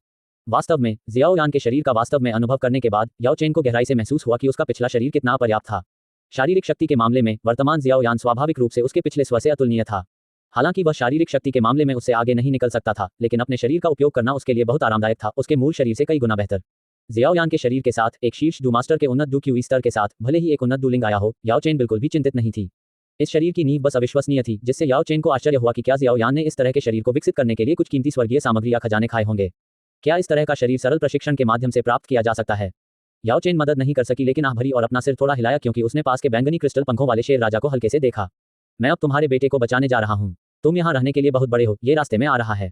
S1: वास्तव में जियाओ यान के शरीर का वास्तव में अनुभव करने के बाद याओ चेन को गहराई से महसूस हुआ कि उसका पिछला शरीर कितना अपर्याप्त था। शारीरिक शक्ति के मामले में वर्तमान जियाओ यान स्वाभाविक रूप से उसके पिछले स्व से अतुलनीय था। हालांकि वह शारीरिक शक्ति के मामले में उससे आगे नहीं निकल सकता था, लेकिन अपने शरीर का उपयोग करना उसके लिए बहुत आरामदायक था, उसके मूल शरीर से कई गुना बेहतर। जियाओ यान के शरीर के साथ एक शीर्ष डू मास्टर के उन्नत डू क्यू स्तर के साथ भले ही एक उन्नत डू लिंग आया हो, याओ चेन बिल्कुल भी चिंतित नहीं थी। इस शरीर की नींव बस अविश्वसनीय थी, जिससे याओ चेन को आश्चर्य हुआ कि क्या जियाओ यान ने इस तरह के शरीर को विकसित करने के लिए कुछ कीमती स्वर्गीय सामग्री या खजाने खाए होंगे। क्या इस तरह का शरीर सरल प्रशिक्षण के माध्यम से प्राप्त किया जा सकता है? याओ चेन मदद नहीं कर सकी, लेकिन आह भरी और अपना सिर थोड़ा हिलाया क्योंकि उसने पास के बैंगनी क्रिस्टल पंखों वाले शेर राजा को हल्के से देखा। मैं अब तुम्हारे बेटे को बचाने जा रहा हूँ। तुम यहाँ रहने के लिए बहुत बड़े हो, ये रास्ते में आ रहा है।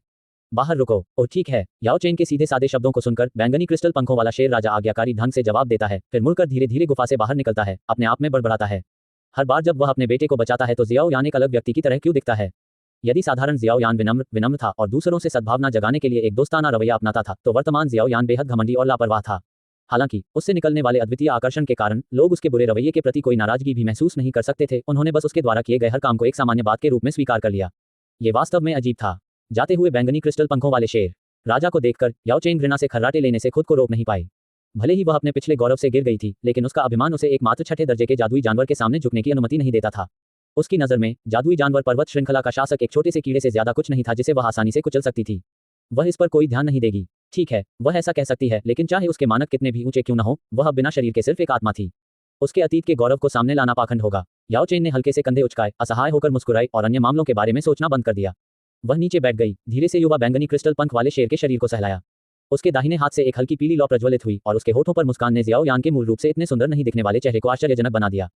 S1: बाहर रुको। ओह ठीक है। याओ चेन के सीधे सादे शब्दों को सुनकर बैंगनी क्रिस्टल पंखों वाला शेर राजा आज्ञाकारी ढंग से जवाब देता है, फिर मुड़कर धीरे धीरे गुफा से बाहर निकलता है, अपने आप में बड़बड़ाता है। हर बार जब वह अपने बेटे को बचाता है तो जियाओ यान एक अलग व्यक्ति की तरह क्यों दिखता है? यदि साधारण जियाओ यान विनम्र था और दूसरों से सद्भावना जगाने के लिए एक दोस्ताना रवैया अपनाता था, तो वर्तमान जियाओ यान बेहद घमंडी और लापरवाह था। हालांकि उससे निकलने वाले अद्वितीय आकर्षण के कारण लोग उसके बुरे रवैये के प्रति कोई नाराजगी भी महसूस नहीं कर सकते थे। उन्होंने बस उसके द्वारा किए गए हर काम को एक सामान्य बात के रूप में स्वीकार कर लिया। ये वास्तव में अजीब था। जाते हुए बैंगनी क्रिस्टल पंखों वाले शेर राजा को देखकर याओ चेन घृणा से खर्राटे लेने से खुद को रोक नहीं पाई। भले ही वह अपने पिछले गौरव से गिर गई थी, लेकिन उसका अभिमान उसे एकमात्र छठे दर्जे के जादुई जानवर के सामने झुकने की अनुमति नहीं देता था। उसकी नज़र में जादुई जानवर पर्वत श्रृंखला का शासक एक छोटे से कीड़े से ज्यादा कुछ नहीं था जिसे वह आसानी से कुचल सकती थी। वह इस पर कोई ध्यान नहीं देगी। ठीक है, वह ऐसा कह सकती है, लेकिन चाहे उसके मानक कितने भी ऊंचे क्यों न हो, वह बिना शरीर के सिर्फ एक आत्मा थी। उसके अतीत के गौरव को सामने लाना पाखंड होगा। याओ चेन ने हल्के से कंधे उचकाए, असहाय होकर मुस्कुराई और अन्य मामलों के बारे में सोचना बंद कर दिया। वह नीचे बैठ गई, धीरे से युवा बैंगनी क्रिस्टल पंख वाले शेर के शरीर को सहलाया। उसके दाहिने हाथ से एक हल्की पीली लौ प्रज्वलित हुई और उसके होठों पर मुस्कान ने जियाओ यान के मूल रूप से इतने सुंदर नहीं दिखने वाले चेहरे को आश्चर्यजनक बना दिया।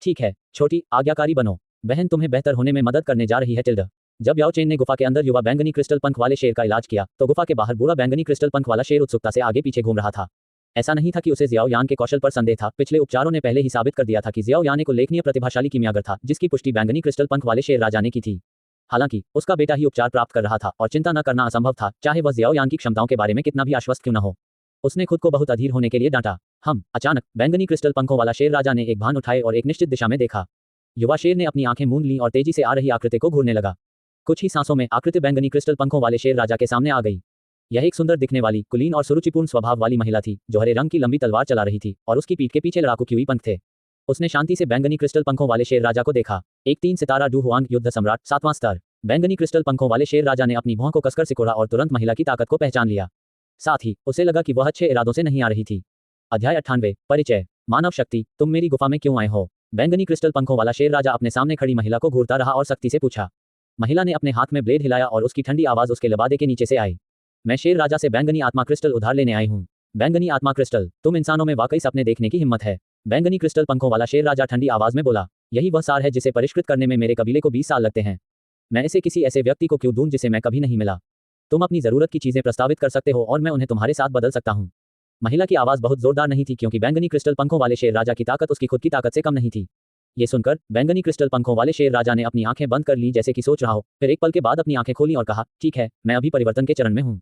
S1: ठीक है छोटी, आज्ञाकारी बनो। बहन तुम्हें बेहतर होने में मदद करने जा रही है टिल्ड। जब याओ चेन ने गुफा के अंदर युवा बैंगनी क्रिस्टल पंख वाले शेर का इलाज किया तो गुफा के बाहर बूढ़ा बैंगनी क्रिस्टल पंख वाला शेर उत्सुकता से आगे पीछे घूम रहा था। ऐसा नहीं था कि उसे जियाओ यान के कौशल पर संदेह था, पिछले उपचारों ने पहले ही साबित कर दिया था कि जियाओ यान एक उल्लेखनीय प्रतिभाशाली कीमियागर था, जिसकी पुष्टि बैंगनी क्रिस्टल पंख वाले शेर राजा ने की थी। हालांकि उसका बेटा ही उपचार प्राप्त कर रहा था और चिंता न करना असंभव था, चाहे वह जियाओ यान की क्षमताओं के बारे में कितना भी आश्वस्त क्यों न हो। उसने खुद को बहुत अधीर होने के लिए डांटा। अचानक बैंगनी क्रिस्टल पंखों वाला शेर राजा ने एक भान उठाए और एक निश्चित दिशा में देखा। युवा शेर ने अपनी आंखें मूंद लीं और तेजी से आ रही आकृति को घूरने लगा। कुछ ही सांसों में आकृति बैंगनी क्रिस्टल पंखों वाले शेर राजा के सामने आ गई। यह एक सुंदर दिखने वाली, कुलीन और सुरुचिपूर्ण स्वभाव वाली महिला थी, जो हरे रंग की लंबी तलवार चला रही थी और उसकी पीठ के पीछे लड़ाकू क्यूई पंख थे। उसने शांति से बैंगनी क्रिस्टल पंखों वाले शेर राजा को देखा। एक 3 सितारा डू हुआंग युद्ध सम्राट 7वां स्तर। बैंगनी क्रिस्टल पंखों वाले शेर राजा ने अपनी भौं को कसकर सिकोड़ा और तुरंत महिला की ताकत को पहचान लिया। साथ ही उसे लगा कि वह अच्छे इरादों से नहीं आ रही थी। अध्याय 98 परिचय। मानव शक्ति, तुम मेरी गुफा में क्यों आए हो? बैंगनी क्रिस्टल पंखों वाला शेर राजा अपने सामने खड़ी महिला को घूरता रहा और सख्ती से पूछा। महिला ने अपने हाथ में ब्लेड हिलाया और उसकी ठंडी आवाज उसके लबादे के नीचे से आई। मैं शेर राजा से बैंगनी आत्मा क्रिस्टल उधार लेने आई हूँ। बैंगनी आत्मा क्रिस्टल, तुम इंसानों में वाकई सपने देखने की हिम्मत है। बैंगनी क्रिस्टल पंखों वाला शेर राजा ठंडी आवाज में बोला। यही वह सार है जिसे परिष्कृत करने में मेरे कबीले को 20 साल लगते हैं। मैं इसे किसी ऐसे व्यक्ति को क्यों दूं जिसे मैं कभी नहीं मिला? तुम अपनी जरूरत की चीजें प्रस्तावित कर सकते हो और मैं उन्हें तुम्हारे साथ बदल सकता हूँ। महिला की आवाज बहुत जोरदार नहीं थी क्योंकि बैंगनी क्रिस्टल पंखों वाले शेर राजा की ताकत उसकी खुद की ताकत से कम नहीं थी। ये सुनकर बैंगनी क्रिस्टल पंखों वाले शेर राजा ने अपनी आंखें बंद कर ली जैसे कि सोच रहा हो, फिर एक पल के बाद अपनी आंखें खोली और कहा, ठीक है, मैं अभी परिवर्तन के चरण में हूँ।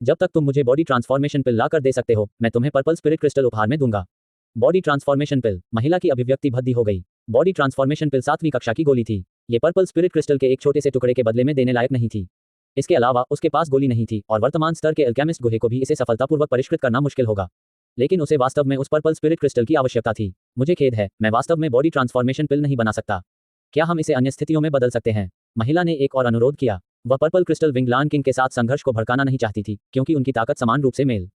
S1: जब तक तुम मुझे बॉडी ट्रांसफॉर्मेशन पिल ला कर दे सकते हो, मैं तुम्हें पर्पल स्पिरिट क्रिस्टल उपहार में दूंगा। बॉडी ट्रांसफॉर्मेशन पिल। महिला की अभिव्यक्ति भद्दी हो गई। बॉडी ट्रांसफॉर्मेशन पिल 7वीं कक्षा की गोली थी। ये पर्पल स्पिरिट क्रिस्टल के एक छोटे से टुकड़े के बदले में देने लायक नहीं थी। इसके अलावा उसके पास गोली नहीं थी और वर्तमान स्तर के अल्केमिस्ट गुहे को भी इसे सफलतापूर्वक परिष्कृत करना मुश्किल होगा। लेकिन उसे वास्तव में उस पर्पल स्पिरिट क्रिस्टल की आवश्यकता थी। मुझे खेद है, मैं वास्तव में बॉडी ट्रांसफॉर्मेशन पिल नहीं बना सकता। क्या हम इसे अन्य स्थितियों में बदल सकते हैं? महिला ने एक और अनुरोध किया। वह पर्पल क्रिस्टल विंगलान किंग के साथ संघर्ष को भड़काना नहीं चाहती थी क्योंकि उनकी ताकत समान रूप से मेल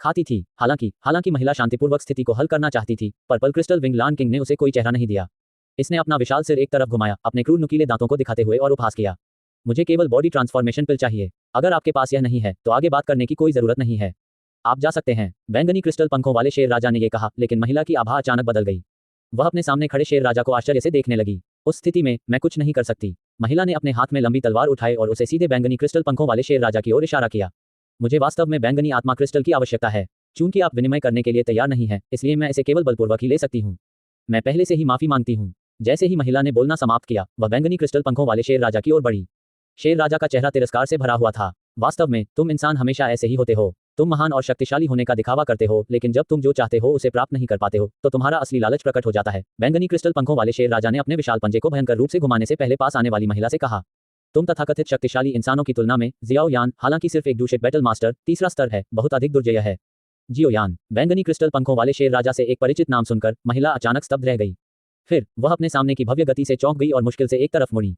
S1: खाती थी। हालांकि महिला शांतिपूर्वक स्थिति को हल करना चाहती थी। पर्पल क्रिस्टल विंगलान किंग ने उसे कोई चेहरा नहीं दिया। इसने अपना विशाल सिर एक तरफ घुमाया, अपने क्रूर नुकीले दांतों को दिखाते हुए और उपहास किया। मुझे केवल बॉडी ट्रांसफॉर्मेशन पिल चाहिए। अगर आपके पास यह नहीं है तो आगे बात करने की कोई जरूरत नहीं है। आप जा सकते हैं। बैंगनी क्रिस्टल पंखों वाले शेर राजा ने यह कहा, लेकिन महिला की आभा अचानक बदल गई। वह अपने सामने खड़े शेर राजा को आश्चर्य से देखने लगी। उस स्थिति में मैं कुछ नहीं कर सकती। महिला ने अपने हाथ में लंबी तलवार उठाई और उसे सीधे बैंगनी क्रिस्टल पंखों वाले शेर राजा की ओर इशारा किया। मुझे वास्तव में बैंगनी आत्मा क्रिस्टल की आवश्यकता है। चूंकि आप विनिमय करने के लिए तैयार नहीं हैं, इसलिए मैं इसे केवल बलपूर्वक ही ले सकती हूँ। मैं पहले से ही माफी मांगती हूँ। जैसे ही महिला ने बोलना समाप्त किया, वह बैंगनी क्रिस्टल पंखों वाले शेर राजा की ओर बढ़ी। शेर राजा का चेहरा तिरस्कार से भरा हुआ था। वास्तव में तुम इंसान हमेशा ऐसे ही होते हो। तुम महान और शक्तिशाली होने का दिखावा करते हो, लेकिन जब तुम जो चाहते हो उसे प्राप्त नहीं कर पाते हो तो तुम्हारा असली लालच प्रकट हो जाता है। बैंगनी क्रिस्टल पंखों वाले शेर राजा ने अपने विशाल पंजे को भयंकर रूप से घुमाने से पहले पास आने वाली महिला से कहा, तुम तथाकथित शक्तिशाली इंसानों की तुलना में जियाओ यान, हालांकि सिर्फ एक दूषित बैटल मास्टर, तीसरा स्तर है, बहुत अधिक दुर्जय है। जियो यान। बैंगनी क्रिस्टल पंखों वाले शेर राजा से एक परिचित नाम सुनकर महिला अचानक स्तब्ध रह गई। फिर वह अपने सामने की भव्य गति से चौंक गई और मुश्किल से एक तरफ मुड़ी।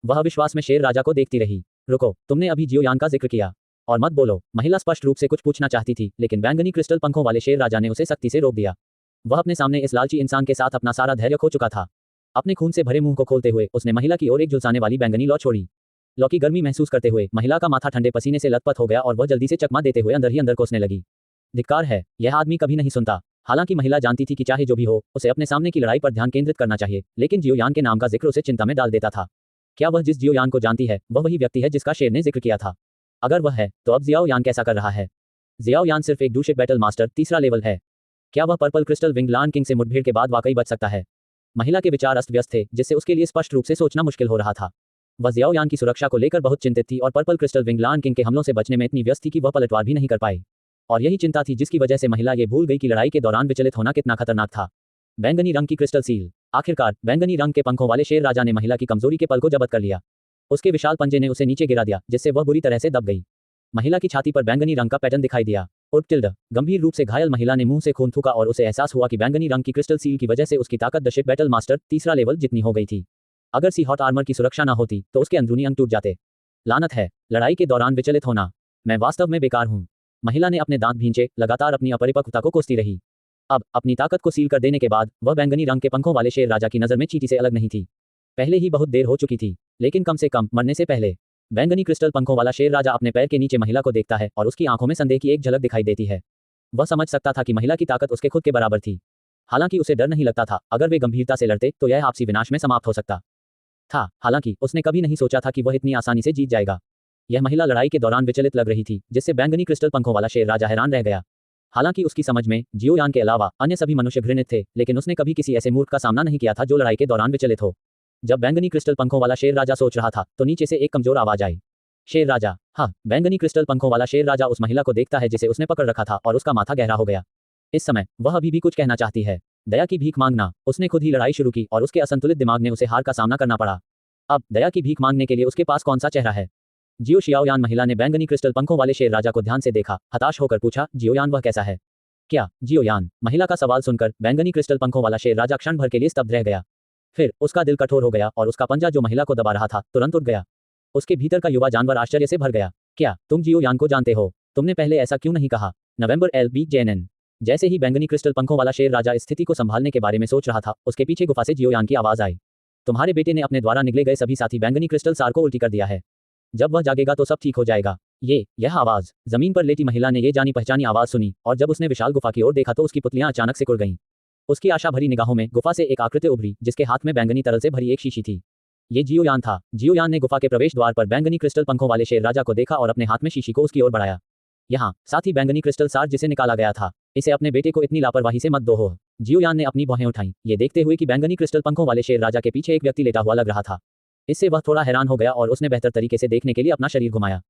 S1: वह विश्वास में शेर राजा को देखती रही। रुको, तुमने अभी जियो यान का जिक्र किया और मत बोलो। महिला स्पष्ट रूप से कुछ पूछना चाहती थी, लेकिन बैंगनी क्रिस्टल पंखों वाले शेर राजा ने उसे सख्ती से रोक दिया। वह अपने सामने इस लालची इंसान के साथ अपना सारा धैर्य खो चुका था। अपने खून से भरे मुंह को खोलते हुए उसने महिला की ओर एक झुलसाने वाली बैंगनी लौ छोड़ी। लौ की गर्मी महसूस करते हुए महिला का माथा ठंडे पसीने से लथपथ हो गया और वह जल्दी से चकमा देते हुए अंदर ही अंदर कोसने लगी। धिक्कार है, यह आदमी कभी नहीं सुनता। हालांकि महिला जानती थी कि चाहे जो भी हो, उसे अपने सामने की लड़ाई पर ध्यान केंद्रित करना चाहिए, लेकिन जियो यान के नाम का जिक्र उसे चिंता में डाल देता था। क्या वह जिस जियो यान को जानती है वह वही व्यक्ति है जिसका शेर ने जिक्र किया था? अगर वह है तो अब जियाओ यान कैसा कर रहा है? जियाओ यान सिर्फ एक दूषित बैटल मास्टर, तीसरा लेवल है। क्या वह पर्पल क्रिस्टल विंग लान किंग से मुठभेड़ के बाद वाकई बच सकता है? महिला के विचार अस्त व्यस्त थे, जिससे उसके लिए स्पष्ट रूप से सोचना मुश्किल हो रहा था। वह जियाओ यान की सुरक्षा को लेकर बहुत चिंतित थी और पर्पल क्रिस्टल विंग लान किंग के हमलों से बचने में इतनी व्यस्त थी कि वह पलटवार भी नहीं कर पाई। और यही चिंता थी जिसकी वजह से महिला ये भूल गई कि लड़ाई के दौरान विचलित होना कितना खतरनाक था। बैंगनी रंग की क्रिस्टल सील। आखिरकार बैंगनी रंग के पंखों वाले शेर राजा ने महिला की कमजोरी के पल को जब्त कर लिया। उसके विशाल पंजे ने उसे नीचे गिरा दिया, जिससे वह बुरी तरह से दब गई। महिला की छाती पर बैंगनी रंग का पैटर्न दिखाई दिया। टिल्ड। गंभीर रूप से घायल महिला ने मुंह से खून थूका और उसे एहसास हुआ कि बैंगनी रंग की क्रिस्टल सील की वजह से उसकी ताकत द शिप बैटल मास्टर, तीसरा लेवल जितनी हो गई थी। अगर सी हॉट आर्मर की सुरक्षा न होती तो उसके अंदरूनी अंग टूट जाते। लानत है, लड़ाई के दौरान विचलित होना। मैं वास्तव में बेकार हूं। महिला ने अपने दांत भींचे, लगातार अपनी अपरिपक्वता को कोसती रही। अब अपनी ताकत को सील कर देने के बाद वह बैंगनी रंग के पंखों वाले शेर राजा की नजर में चींटी से अलग नहीं थी। पहले ही बहुत देर हो चुकी थी, लेकिन कम से कम मरने से पहले। बैंगनी क्रिस्टल पंखों वाला शेर राजा अपने पैर के नीचे महिला को देखता है और उसकी आंखों में संदेह की एक झलक दिखाई देती है। वह समझ सकता था कि महिला की ताकत उसके खुद के बराबर थी। हालांकि उसे डर नहीं लगता था, अगर वे गंभीरता से लड़ते तो यह आपसी विनाश में समाप्त हो सकता था। हालांकि उसने कभी नहीं सोचा था कि वह इतनी आसानी से जीत जाएगा। यह महिला लड़ाई के दौरान विचलित लग रही थी, जिससे बैंगनी क्रिस्टल पंखों वाला शेर राजा हैरान रह गया। हालांकि उसकी समझ में जियो यान के अलावा अन्य सभी मनुष्य घृणित थे, लेकिन उसने कभी किसी ऐसे मूर्ख का सामना नहीं किया था जो लड़ाई के दौरान विचलित हो। जब बैंगनी क्रिस्टल पंखों वाला शेर राजा सोच रहा था तो नीचे से एक कमजोर आवाज आई। शेर राजा। हाँ। बैंगनी क्रिस्टल पंखों वाला शेर राजा उस महिला को देखता है जिसे उसने पकड़ रखा था और उसका माथा गहरा हो गया। इस समय वह अभी भी कुछ कहना चाहती है। दया की भीख मांगना। उसने खुद ही लड़ाई शुरू की और उसके असंतुलित दिमाग ने उसे हार का सामना करना पड़ा। अब दया की भीख मांगने के लिए उसके पास कौन सा चेहरा है? जियो शियाओयान। महिला ने बैंगनी क्रिस्टल पंखों वाले शेर राजा को ध्यान से देखा, हताश होकर पूछा, जियोयान वह कैसा है? क्या जियोयान? महिला का सवाल सुनकर बैंगनी क्रिस्टल पंखों वाला शेर राजा क्षण भर के लिए स्तब्ध रह गया। फिर उसका दिल कठोर हो गया और उसका पंजा जो महिला को दबा रहा था तुरंत उठ गया। उसके भीतर का युवा जानवर आश्चर्य से भर गया। क्या तुम जियोयान को जानते हो? तुमने पहले ऐसा क्यों नहीं कहा? नवंबर LBJNN। जैसे ही बैंगनी क्रिस्टल पंखों वाला शेर राजा स्थिति को संभालने के बारे में सोच रहा था, उसके पीछे गुफा से जियोयान की आवाज आई। तुम्हारे बेटे ने अपने द्वारा निगले गए सभी साथी बैंगनी क्रिस्टल सार को उल्टी कर दिया है। जब वह जागेगा तो सब ठीक हो जाएगा। यह आवाज। जमीन पर लेटी महिला ने ये जानी पहचानी आवाज सुनी और जब उसने विशाल गुफा की ओर देखा तो उसकी पुतलियां अचानक सिकुड़ गईं। उसकी आशा भरी निगाहों में गुफा से एक आकृति उभरी, जिसके हाथ में बैंगनी तरल से भरी एक शीशी थी। ये जियोयान था। जियोयान ने गुफा के प्रवेश द्वार पर बैंगनी क्रिस्टल पंखों वाले शेर राजा को देखा और अपने हाथ में शीशी को उसकी ओर बढ़ाया। यहाँ साथ ही बैंगनी क्रिस्टल सार जिसे निकाला गया था। इसे अपने बेटे को इतनी लापरवाही से मत दो हो। जियोयान ने अपनी भौहें उठाई, ये देखते हुए कि बैंगनी क्रिस्टल पंखों वाले शेर राजा के पीछे एक व्यक्ति लेटा हुआ लग रहा था। इससे वह थोड़ा हैरान हो गया और उसने बेहतर तरीके से देखने के लिए अपना शरीर घुमाया।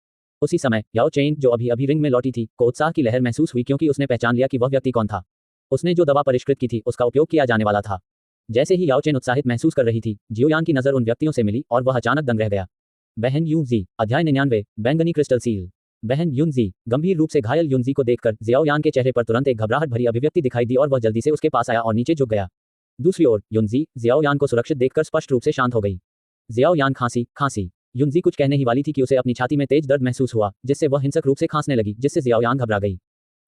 S1: उसी समय याओ चेन, जो अभी अभी रिंग में लौटी थी, को उत्साह की लहर महसूस हुई क्योंकि उसने पहचान लिया कि वह व्यक्ति कौन था। उसने जो दवा परिष्कृत की थी उसका उपयोग किया जाने वाला था। जैसे ही याओ चेन उत्साहित महसूस कर रही थी, जियोयान की नजर उन व्यक्तियों से मिली और वह अचानक दंग रह गया। बहन यूनजी। अध्याय 99। बैंगनी क्रिस्टल सील। बहन यूनजी। गंभीर रूप से घायल यूनजी को देखकर जियाओयान के चेहरे पर तुरंत एक घबराहट भरी अभिव्यक्ति दिखाई दी और वह जल्दी से उसके पास आया और नीचे झुक गया। दूसरी ओर यूनजी जियाओयान को सुरक्षित देखकर स्पष्ट रूप से शांत हो गई। जियाओयान खांसी। यूनजी कुछ कहने ही वाली थी कि उसे अपनी छाती में तेज दर्द महसूस हुआ, जिससे वह हिंसक रूप से खांसने लगी, जिससे जियाओयान घबरा गई।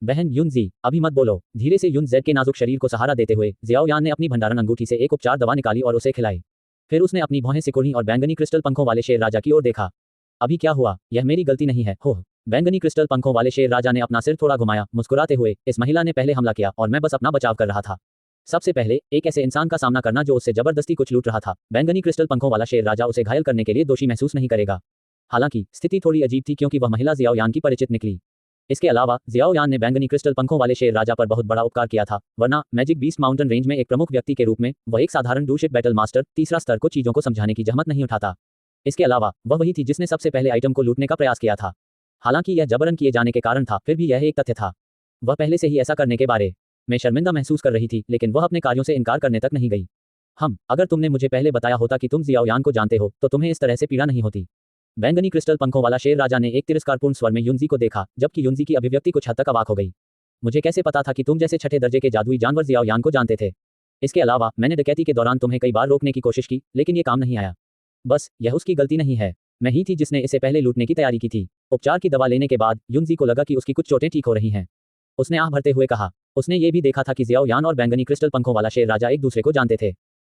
S1: बहन युनजी, अभी मत बोलो। धीरे से युन जेड के नाजुक शरीर को सहारा देते हुए जियाओ यान ने अपनी भंडारण अंगूठी से एक उपचार दवा निकाली और उसे खिलाई। फिर उसने अपनी भौहें सिकुड़ी और बैंगनी क्रिस्टल पंखों वाले शेर राजा की ओर देखा। अभी क्या हुआ? यह मेरी गलती नहीं है, हो। बैंगनी क्रिस्टल पंखों वाले शेर राजा ने अपना सिर थोड़ा घुमाया, मुस्कुराते हुए। इस महिला ने पहले हमला किया और मैं बस अपना बचाव कर रहा था। सबसे पहले एक ऐसे इंसान का सामना करना जो उससे जबरदस्ती कुछ लूट रहा था। बैंगनी क्रिस्टल पंखों वाला शेर राजा उसे घायल करने के लिए दोषी महसूस नहीं करेगा। हालांकि स्थिति थोड़ी अजीब थी क्योंकि वह महिला जियाओ यान की परिचित निकली। इसके अलावा जियाओ यान ने बैंगनी क्रिस्टल पंखों वाले शेर राजा पर बहुत बड़ा उपकार किया था, वरना मैजिक बीस्ट माउंटेन रेंज में एक प्रमुख व्यक्ति के रूप में वह एक साधारण डूशिप बैटल मास्टर तीसरा स्तर को चीजों को समझाने की जहमत नहीं उठाता। इसके अलावा वह वही थी जिसने सबसे पहले आइटम को लूटने का प्रयास किया था। हालांकि यह जबरन किए जाने के कारण था, फिर भी यह एक तथ्य था। वह पहले से ही ऐसा करने के बारे में शर्मिंदा महसूस कर रही थी, लेकिन वह अपने कार्यों से इनकार करने तक नहीं गई। अगर तुमने मुझे पहले बताया होता कि तुम जियाओ यान को जानते हो तो तुम्हें इस तरह से पीड़ा नहीं होती। बैंगनी क्रिस्टल पंखों वाला शेर राजा ने एक तिरस्कारपूर्ण स्वर में युनजी को देखा, जबकि युनजी की अभिव्यक्ति कुछ हद तक अवाक हो गई। मुझे कैसे पता था कि तुम जैसे छठे दर्जे के जादुई जानवर जियाओ यान को जानते थे? इसके अलावा मैंने डकैती के दौरान तुम्हें कई बार रोकने की कोशिश की, लेकिन ये काम नहीं आया। बस यह उसकी गलती नहीं है, मैं ही थी जिसने इसे पहले लूटने की तैयारी की थी। उपचार की दवा लेने के बाद युनजी को लगा कि उसकी कुछ चोटें ठीक हो रही हैं। उसने आह भरते हुए कहा। उसने ये भी देखा था कि जियाओ यान और बैंगनी क्रिस्टल पंखों वाला शेर राजा एक दूसरे को जानते थे।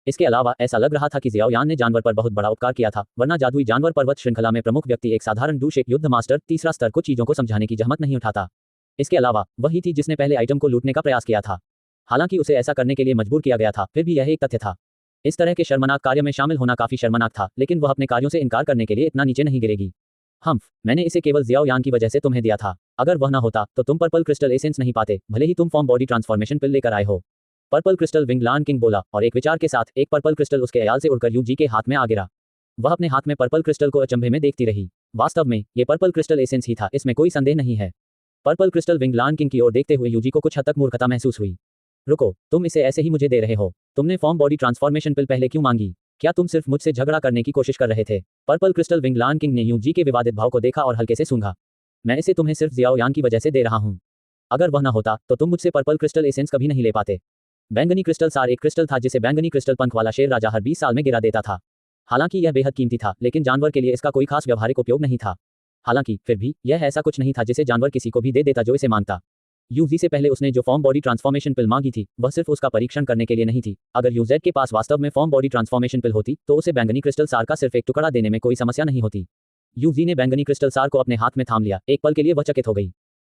S1: इसके अलावा ऐसा लग रहा था कि जियाओ यान ने जानवर पर बहुत बड़ा उपकार किया था, वरना जादुई जानवर पर्वत श्रृंखला में प्रमुख व्यक्ति एक साधारण डूशेप युद्ध मास्टर तीसरा स्तर को चीजों को समझाने की जहमत नहीं उठाता। इसके अलावा वही थी जिसने पहले आइटम को लूटने का प्रयास किया था। हालांकि उसे ऐसा करने के लिए मजबूर किया गया था, फिर भी यह एक तथ्य था। इस तरह के शर्मनाक कार्य में शामिल होना काफी शर्मनाक था, लेकिन वह अपने कार्यों से इनकार करने के लिए इतना नीचे नहीं गिरेगी। मैंने इसे केवल जियाओ यान की वजह से तुम्हें दिया था। अगर वह ना होता तो तुम पर्पल क्रिस्टल एसेंस नहीं पाते, भले ही तुम फॉर्म बॉडी ट्रांसफॉर्मेशन पिल लेकर आए हो। पर्पल क्रिस्टल विंगलान किंग बोला, और एक विचार के साथ एक पर्पल क्रिस्टल उसके अयाल से उड़कर यूजी के हाथ में आ गिरा। वह अपने हाथ में पर्पल क्रिस्टल को अचंभे में देखती रही। वास्तव में ये पर्पल क्रिस्टल एसेंस ही था, इसमें कोई संदेह नहीं है। पर्पल क्रिस्टल विंगलान किंग की ओर देखते हुए यूजी को कुछ हद तक मूर्खता महसूस हुई। रुको, तुम इसे ऐसे ही मुझे दे रहे हो? तुमने फॉर्म बॉडी ट्रांसफॉर्मेशन पिल पहले क्यों मांगी? क्या तुम सिर्फ मुझसे झगड़ा करने की कोशिश कर रहे थे? पर्पल क्रिस्टल विंगलान किंग ने यूजी के विवादित भाव को देखा और हल्के से सूंघा। मैं इसे तुम्हें सिर्फ जियाओ यान की वजह से दे रहा हूं। अगर वह न होता तो तुम मुझसे पर्पल क्रिस्टल एसेंस कभी नहीं ले पाते। बैंगनी क्रिस्टल सार एक क्रिस्टल था जिसे बैंगनी क्रिस्टल पंख वाला शेर राजा हर 20 साल में गिरा देता था। हालांकि यह बेहद कीमती था, लेकिन जानवर के लिए इसका कोई खास व्यावहारिक उपयोग नहीं था। हालांकि फिर भी यह ऐसा कुछ नहीं था जिसे जानवर किसी को भी दे देता जो इसे मांगता। यूजी से पहले उसने जो फॉर्म बॉडी ट्रांसफॉर्मेशन पिल मांगी थी वह सिर्फ उसका परीक्षण करने के लिए नहीं थी। अगर यूजेड के पास वास्तव में फॉर्म बॉडी ट्रांसफॉर्मेशन पिल होती तो उसे बैंगनी क्रिस्टल सार का सिर्फ एक टुकड़ा देने में कोई समस्या नहीं होती। यूजी ने बैंगनी क्रिस्टल सार को अपने हाथ में थाम लिया। एक पल के लिए वह चकित हो गई।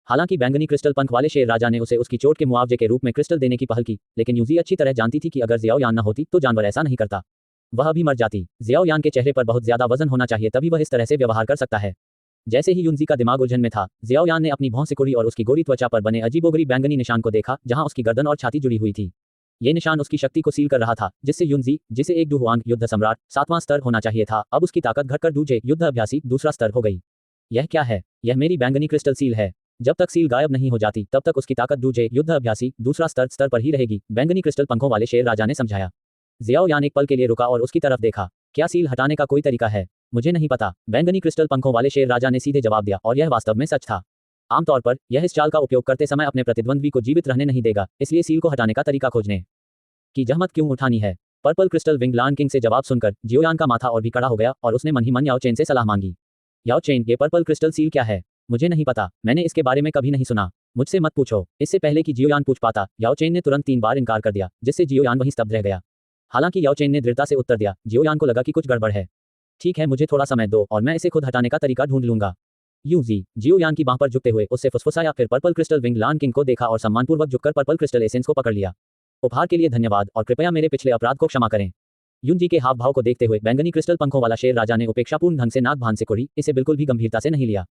S1: हालांकि बैंगनी क्रिस्टल पंख वाले शेर राजा ने उसे उसकी चोट के मुआवजे के रूप में क्रिस्टल देने की पहल की, लेकिन यूजी अच्छी तरह जानती थी कि अगर जियाओ यान न होती तो जानवर ऐसा नहीं करता। वह भी मर जाती। जियाओ यान के चेहरे पर बहुत ज्यादा वजन होना चाहिए तभी वह इस तरह से व्यवहार कर सकता है। जैसे ही युनजी का दिमाग उलझन में था, जियाओ यान ने अपनी भौं सिकुड़ी और उसकी गोरी त्वचा पर बने अजीबोगरीब बैंगनी निशान को देखा, जहां उसकी गर्दन और छाती जुड़ी हुई थी। ये निशान उसकी शक्ति को सील कर रहा था, जिससे युनजी, जिसे एक डुहुआंग युद्ध सम्राट 7वां स्तर होना चाहिए था, अब उसकी ताकत घटकर डूजे युद्ध अभ्यासी 2रा स्तर हो गई। यह क्या है? यह मेरी बैंगनी क्रिस्टल सील है। जब तक सील गायब नहीं हो जाती तब तक उसकी ताकत डूजे युद्ध अभ्यासी 2रा स्तर पर ही रहेगी, बैंगनी क्रिस्टल पंखों वाले शेर राजा ने समझाया। जियाओ यान एक पल के लिए रुका और उसकी तरफ देखा। क्या सील हटाने का कोई तरीका है? मुझे नहीं पता, बैंगनी क्रिस्टल पंखों वाले शेर राजा ने सीधे जवाब दिया, और यह वास्तव में सच था। आमतौर पर यह इस चाल का उपयोग करते समय अपने प्रतिद्वंद्वी को जीवित रहने नहीं देगा, इसलिए सील को हटाने का तरीका खोजने की जहमत क्यों उठानी है? पर्पल क्रिस्टल विंगलान किंग से जवाब सुनकर जियो यान का माथा और भी कड़ा हो गया और उसने मन ही मन याओ चेन से सलाह मांगी। याओ चेन, ये पर्पल क्रिस्टल सील क्या है? मुझे नहीं पता, मैंने इसके बारे में कभी नहीं सुना। मुझसे मत पूछो। इससे पहले कि जियो यान पूछ पाता, याओ चेन ने तुरंत 3 बार इनकार कर दिया, जिससे जियो यान वहीं स्तब्ध रह गया। हालांकि याओ चेन ने दृढ़ता से उत्तर दिया, जियो यान को लगा कि कुछ गड़बड़ है। ठीक है, मुझे थोड़ा समय दो और मैं इसे खुद हटाने का तरीका ढूंढ लूंगा। यूजी, जियो यान की बांह पर झुकते हुए उससे फुसफुसाया, फिर पर्पल क्रिस्टल विंगलान किंग को देखा और सम्मानपूर्वक झुककर पर्पल क्रिस्टल एसेंस को पकड़ लिया। उपहार के लिए धन्यवाद और कृपया मेरे पिछले अपराध को क्षमा करें। युनजी के हाव भाव को देखते हुए बैंगनी क्रिस्टल पंखों वाला शेर राजा ने उपेक्षापूर्ण ढंग से नाक भान से कुड़ी, इसे बिल्कुल भी गंभीरता से नहीं लिया।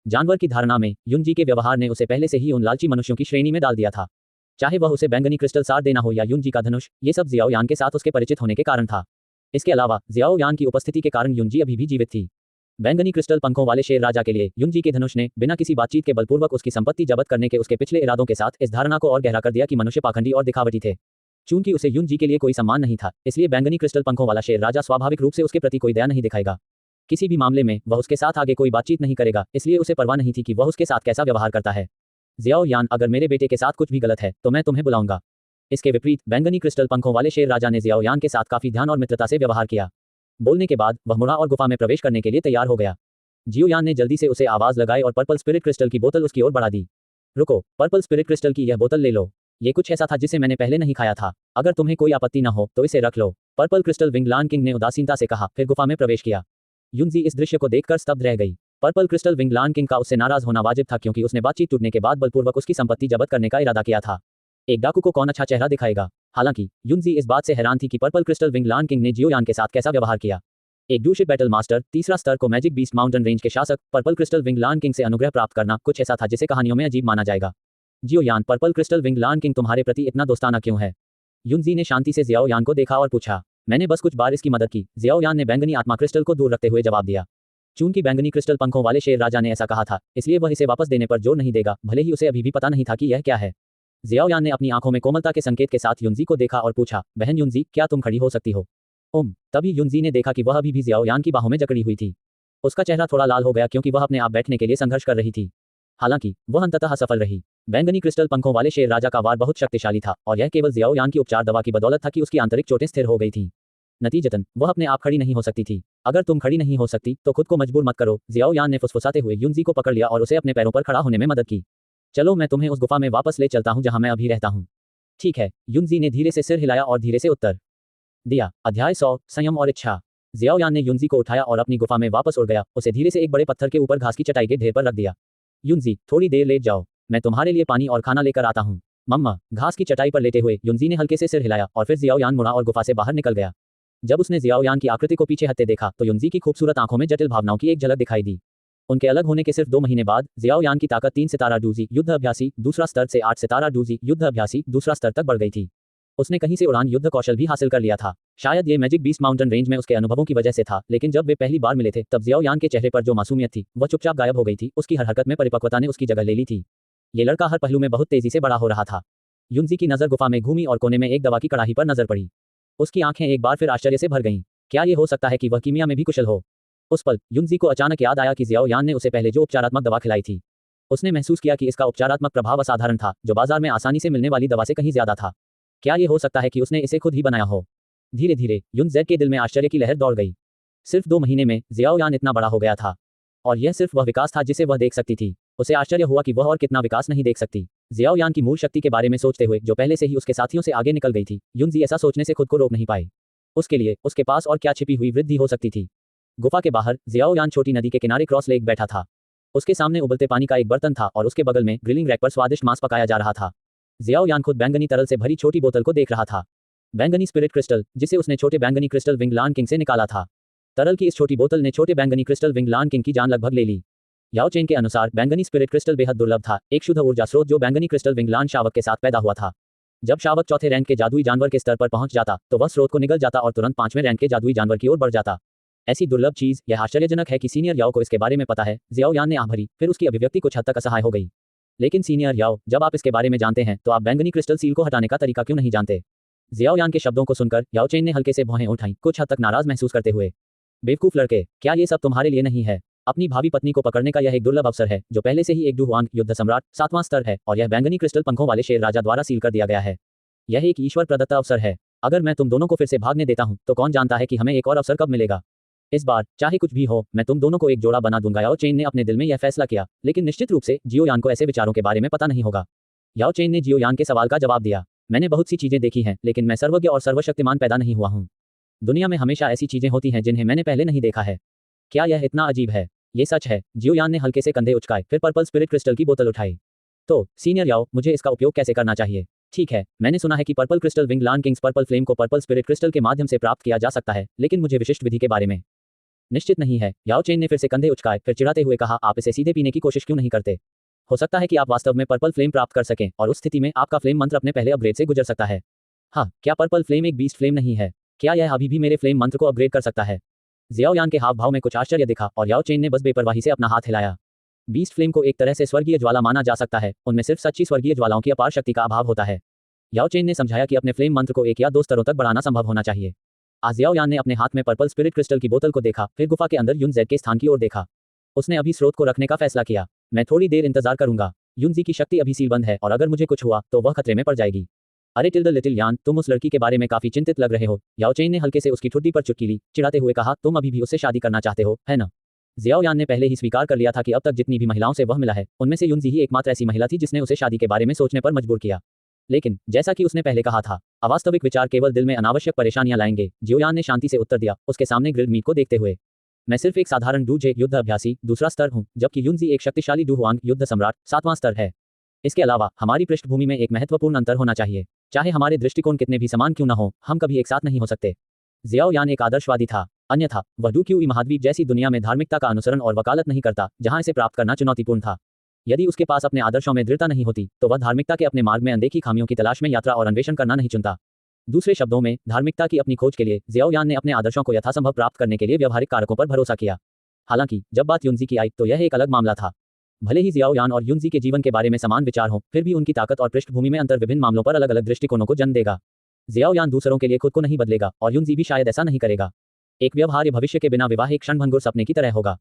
S1: जानवर की धारणा में युनजी के व्यवहार ने उसे पहले से ही उन लालची मनुष्यों की श्रेणी में डाल दिया था। चाहे वह उसे बैंगनी क्रिस्टल सार देना हो या युनजी का धनुष, ये सब जियाओ यान के साथ उसके परिचित होने के कारण था। इसके अलावा जियाओ यान की उपस्थिति के कारण युनजी अभी भी जीवित थी। बैंगनी क्रिस्टल पंखों वाले शेर राजा के लिए युनजी के धनुष ने बिना किसी बातचीत के बलपूर्वक उसकी संपत्ति जब्त करने के उसके पिछले इरादों के साथ इस धारणा को और गहरा कर दिया कि मनुष्य पाखंडी और दिखावटी थे। चूंकि उसे युनजी के लिए कोई सम्मान नहीं था, इसलिए बैंगनी क्रिस्टल पंखों वाला शेर राजा स्वाभाविक रूप से उसके प्रति कोई दया नहीं दिखाएगा। किसी भी मामले में वह उसके साथ आगे कोई बातचीत नहीं करेगा, इसलिए उसे परवाह नहीं थी कि वह उसके साथ कैसा व्यवहार करता है। जियाओ यान, अगर मेरे बेटे के साथ कुछ भी गलत है तो मैं तुम्हें बुलाऊंगा। इसके विपरीत बैंगनी क्रिस्टल पंखों वाले शेर राजा ने जियाओ यान के साथ काफी ध्यान और मित्रता से व्यवहार किया। बोलने के बाद वह मुड़ा और गुफा में प्रवेश करने के लिए तैयार हो गया। जियो यान ने जल्दी से उसे आवाज लगाई और पर्पल स्पिरिट क्रिस्टल की बोतल उसकी ओर बढ़ा दी। रुको, पर्पल स्पिरिट क्रिस्टल की यह बोतल ले लो। ये कुछ ऐसा था जिसे मैंने पहले नहीं खाया था। अगर तुम्हें कोई आपत्ति न हो तो इसे रख लो। पर्पल क्रिस्टल विंगलान किंग ने उदासीनता से कहा, फिर गुफा में प्रवेश किया। युनजी इस दृश्य को देखकर स्तब्ध रह गई। पर्पल क्रिस्टल विंगलान किंग का उससे नाराज होना वाजिब था क्योंकि उसने बातचीत टूटने के बाद बलपूर्वक उसकी संपत्ति जब्त करने का इरादा किया था। एक डाकू को कौन अच्छा चेहरा दिखाएगा। हालांकि युनजी इस बात से हैरान थी कि पर्पल क्रिस्टल विंगलान किंग ने जियोयान के साथ कैसा व्यवहार किया। एक ड्यूशिप बैटल मास्टर, तीसरा स्तर को मैजिक बीस्ट माउंटेन रेंज के शासक, पर्पल क्रिस्टल विंगलान किंग से अनुग्रह प्राप्त करना कुछ ऐसा था जिसे कहानियों में अजीब माना जाएगा। जियोयान, पर्पल क्रिस्टल विंगलान किंग तुम्हारे प्रति इतना दोस्ताना क्यों है? युनजी ने शांति से जियाओयान को देखा और पूछा। मैंने बस कुछ बार इसकी मदद की, जियाओयान ने बैंगनी आत्मा क्रिस्टल को दूर रखते हुए जवाब दिया। चूंकि बैंगनी क्रिस्टल पंखों वाले शेर राजा ने ऐसा कहा था, इसलिए वह इसे वापस देने पर जोर नहीं देगा, भले ही उसे अभी भी पता नहीं था कि यह क्या है। जियाओयान ने अपनी आंखों में कोमलता के संकेत के साथ युनजी को देखा और पूछा, बहन युनजी, क्या तुम खड़ी हो सकती हो? तभी युनजी ने देखा कि वह अभी भी जियाओयान की बाहों में जकड़ी हुई थी। उसका चेहरा थोड़ा लाल हो गया क्योंकि वह अपने आप बैठने के लिए संघर्ष कर रही थी। हालांकि वह अंततः सफल रही। बैंगनी क्रिस्टल पंखों वाले शेर राजा का वार बहुत शक्तिशाली था और यह केवल जियाओयान की उपचार दवा की बदौलत था कि उसकी आंतरिक चोटें स्थिर हो गई थीं। नतीजतन वह अपने आप खड़ी नहीं हो सकती थी। अगर तुम खड़ी नहीं हो सकती तो खुद को मजबूर मत करो। जियाओयान ने फुसफुसाते हुए युनजी को पकड़ लिया और उसे अपने पैरों पर खड़ा होने में मदद की। चलो, मैं तुम्हें उस गुफा में वापस ले चलता हूं जहां मैं अभी रहता हूं। ठीक है, युनजी ने धीरे से सिर हिलाया और धीरे से उत्तर दिया। अध्याय 100, संयम और इच्छा। जियाओयान ने युनजी को उठाया और अपनी गुफा में वापस उड़ गया। उसे धीरे से एक बड़े पत्थर के ऊपर घास की चटाई के ढेर पर रख दिया। युनजी, थोड़ी देर लेट जाओ, मैं तुम्हारे लिए पानी और खाना लेकर आता हूँ। मम्मा। घास की चटाई पर लेटे हुए युनजी ने हल्के से सिर हिलाया और फिर जियाओयान मुड़ा और गुफा से बाहर निकल गया। जब उसने जियाओयान की आकृति को पीछे हटते देखा तो युनजी की खूबसूरत आंखों में जटिल भावनाओं की एक झलक दिखाई दी। उनके अलग होने के सिर्फ 2 महीने बाद जियाओयान की ताकत 3 सितारा डूजी युद्ध अभ्यासी दूसरा स्तर से 8 सितारा डूजी युद्ध अभ्यासी दूसरा स्तर तक बढ़ गई थी। उसने कहीं से उड़ान युद्ध कौशल भी हासिल कर लिया था। शायद ये मैजिक बीस्ट माउंटेन रेंज में उसके अनुभवों की वजह से था, लेकिन जब वे पहली बार मिले थे तब जियाओयान के चेहरे पर जो मासूमियत थी वह चुपचाप गायब हो गई थी। उसकी हर हरकत में परिपक्वता ने उसकी जगह ले ली थी। ये लड़का हर पहलू में बहुत तेजी से बड़ा हो रहा था। युनजी की नजर गुफा में घूमी और कोने में एक दवा की कड़ाही पर नजर पड़ी। उसकी आंखें एक बार फिर आश्चर्य से भर गईं। क्या ये हो सकता है कि वह कीमिया में भी कुशल हो? उस पल युनजी को अचानक याद आया कि जियाओयान ने उसे पहले जो उपचारात्मक दवा खिलाई थी। उसने महसूस किया कि इसका उपचारात्मक प्रभाव असाधारण था, जो बाजार में आसानी से मिलने वाली दवा से कहीं ज्यादा था। क्या ये हो सकता है कि उसने इसे खुद ही बनाया हो? धीरे धीरे युनजेड के दिल में आश्चर्य की लहर दौड़ गई। सिर्फ 2 महीने में जियाओयान इतना बड़ा हो गया था, और यह सिर्फ वह विकास था जिसे वह देख सकती थी। उसे आश्चर्य हुआ कि वह और कितना विकास नहीं देख सकती। जियाओयान की मूल शक्ति के बारे में सोचते हुए, जो पहले से ही उसके साथियों से आगे निकल गई थी, युनजी ऐसा सोचने से खुद को रोक नहीं पाई। उसके लिए उसके पास और क्या छिपी हुई वृद्धि हो सकती थी? गुफा के बाहर जियाओयान छोटी नदी के किनारे क्रॉस लेक बैठा था। उसके सामने उबलते पानी का एक बर्तन था और उसके बगल में ग्रिलिंग रैक पर स्वादिष्ट मांस पकाया जा रहा था। जियाओयान खुद बैंगनी तरल से भरी छोटी बोतल को देख रहा था। बैंगनी स्पिरिट क्रिस्टल, जिसे उसने छोटे बैंगनी क्रिस्टल विंगलान किंग से निकाला था। तरल की इस छोटी बोतल ने छोटे बैंगनी क्रिस्टल विंगलान किंग की जान लगभग ले ली। याओ चेन के अनुसार बैंगनी स्पिरिट क्रिस्टल बेहद दुर्लभ था, एक शुद्ध ऊर्जा स्रोत जो बैंगनी क्रिस्टल विंगलान शावक के साथ पैदा हुआ था। जब शावक चौथे रैंक के जादुई जानवर के स्तर पर पहुंच जाता तो वह स्रोत को निगल जाता और तुरंत 5वें रैंक के जादुई जानवर की ओर बढ़ जाता। ऐसी दुर्लभ चीज, यह आश्चर्यजनक है कि सीनियर याओ को इसके बारे में पता है। जियाओयान ने आह भरी, फिर उसकी अभिव्यक्ति कुछ हद तक असहाय हो गई। लेकिन सीनियर याओ, जब आप इसके बारे में जानते हैं तो आप बैंगनी क्रिस्टल सील को हटाने का तरीका क्यों नहीं जानते? जियाओयान के शब्दों को सुनकर याओ चेन ने हल्के से भौहें उठाई, कुछ हद तक नाराज महसूस करते हुए। बेवकूफ लड़के, क्या ये सब तुम्हारे लिए नहीं है? अपनी भावी पत्नी को पकड़ने का यह एक दुर्लभ अवसर है, जो पहले से ही एक डुहुआंग युद्ध सम्राट 7वां स्तर है, और यह बैंगनी क्रिस्टल पंखों वाले शेर राजा द्वारा सील कर दिया गया है। यह एक ईश्वर प्रदत्त अवसर है। अगर मैं तुम दोनों को फिर से भागने देता हूं तो कौन जानता है कि हमें एक और अवसर कब मिलेगा। इस बार चाहे कुछ भी हो, मैं तुम दोनों को एक जोड़ा बना दूंगा। याओ चेन ने अपने दिल में यह फैसला किया, लेकिन निश्चित रूप से जियोयान को ऐसे विचारों के बारे में पता नहीं होगा। याओ चेन ने जियोयान के सवाल का जवाब दिया, मैंने बहुत सी चीजें देखी हैं, लेकिन मैं सर्वज्ञ और सर्वशक्तिमान पैदा नहीं हुआ हूँ। दुनिया में हमेशा ऐसी चीजें होती हैं जिन्हें मैंने पहले नहीं देखा है। क्या यह इतना अजीब है? ये सच है। जियोयान ने हल्के से कंधे उचकाए, फिर पर्पल स्पिरिट क्रिस्टल की बोतल उठाई। तो सीनियर याओ, मुझे इसका उपयोग कैसे करना चाहिए? ठीक है, मैंने सुना है कि पर्पल क्रिस्टल विंगलान किंग्स पर्पल फ्लेम को पर्पल स्पिरिट क्रिस्टल के माध्यम से प्राप्त किया जा सकता है, लेकिन मुझे विशिष्ट विधि के बारे में निश्चित नहीं है। याओ चेन ने फिर से कंधे उचकाए, फिर चिढ़ाते हुए कहा, आप इसे सीधे पीने की कोशिश क्यों नहीं करते? हो सकता है कि आप वास्तव में पर्पल फ्लेम प्राप्त कर सकें, और उस स्थिति में आपका फ्लेम मंत्र अपने पहले अपग्रेड से गुजर सकता है। हाँ, क्या पर्पल फ्लेम एक बीस्ट फ्लेम नहीं है? क्या यह अभी भी मेरे फ्लेम मंत्र को अपग्रेड कर सकता है? जियाओयान के हाव भाव में कुछ आश्चर्य दिखा और याओ चेन ने बस बेपरवाही से अपना हाथ हिलाया। बीस्ट फ्लेम को एक तरह से स्वर्गीय ज्वाला माना जा सकता है, उनमें सिर्फ सच्ची स्वर्गीय ज्वालाओं की अपार शक्ति का अभाव होता है। याओ चेन ने समझाया कि अपने फ्लेम मंत्र को 1 या 2 स्तरों तक बढ़ाना संभव होना चाहिए। आज जियाओयान ने अपने हाथ में पर्पल स्पिरिट क्रिस्टल की बोतल को देखा, फिर गुफा के अंदर युनजेड के स्थान की ओर देखा। उसने अभी स्रोत को रखने का फैसला किया। मैं थोड़ी देर इंतजार करूंगा। युनजी की शक्ति अभी सीलबंद है और अगर मुझे कुछ हुआ तो वह खतरे में पड़ जाएगी। अरे टिल्ड लिटिल यान, तुम उस लड़की के बारे में काफी चिंतित लग रहे हो। याओ चेन ने हल्के से उसकी ठुड्डी पर चुटकी ली, चिढ़ाते हुए कहा, तुम अभी भी उससे शादी करना चाहते हो, है ना? जियाओ यान ने पहले ही स्वीकार कर लिया था कि अब तक जितनी भी महिलाओं से वह मिला है उनमें से युनजी ही एकमात्र ऐसी महिला थी जिसने उसे शादी के बारे में सोचने पर मजबूर किया। लेकिन जैसा कि उसने पहले कहा था, अवास्तविक विचार केवल दिल में अनावश्यक परेशानियां लाएंगे। जियोयान ने शांति से उत्तर दिया, उसके सामने ग्रिल्ड मीट को देखते हुए। मैं सिर्फ एक साधारण डूजे युद्ध अभ्यासी दूसरा स्तर हूं, जबकि युनजी एक शक्तिशाली डुहुआंग युद्ध सम्राट सातवां स्तर है। इसके अलावा हमारी पृष्ठभूमि में एक महत्वपूर्ण अंतर होना चाहिए। चाहे हमारे दृष्टिकोण कितने भी समान क्यों न हो, हम कभी एक साथ नहीं हो सकते। जियाओ यान एक आदर्शवादी था, अन्यथा वह डूक्यूई महाद्वीप जैसी दुनिया में धार्मिकता का अनुसरण और वकालत नहीं करता, जहां इसे प्राप्त करना चुनौतीपूर्ण था। यदि उसके पास अपने आदर्शों में दृढ़ता नहीं होती, तो वह धार्मिकता के अपने मार्ग में अनदेखी खामियों की तलाश में यात्रा और अन्वेषण करना नहीं चुनता। दूसरे शब्दों में, धार्मिकता की अपनी खोज के लिए जियाओ यान ने अपने आदर्शों को यथासंभव प्राप्त करने के लिए व्यवहारिक कारकों पर भरोसा किया। हालांकि जब बात युनजी की आई तो यह एक अलग मामला था। भले ही जियाओ यान और युनजी के जीवन के बारे में समान विचार हों, फिर भी उनकी ताकत और पृष्ठभूमि में अंतर विभिन्न मामलों पर अलग अलग दृष्टिकोणों को जन्म देगा। जियाओ यान दूसरों के लिए खुद को नहीं बदलेगा और युनजी भी शायद ऐसा नहीं करेगा। एक व्यवहार्य भविष्य के बिना विवाह एक क्षणभंगुर सपने की तरह होगा।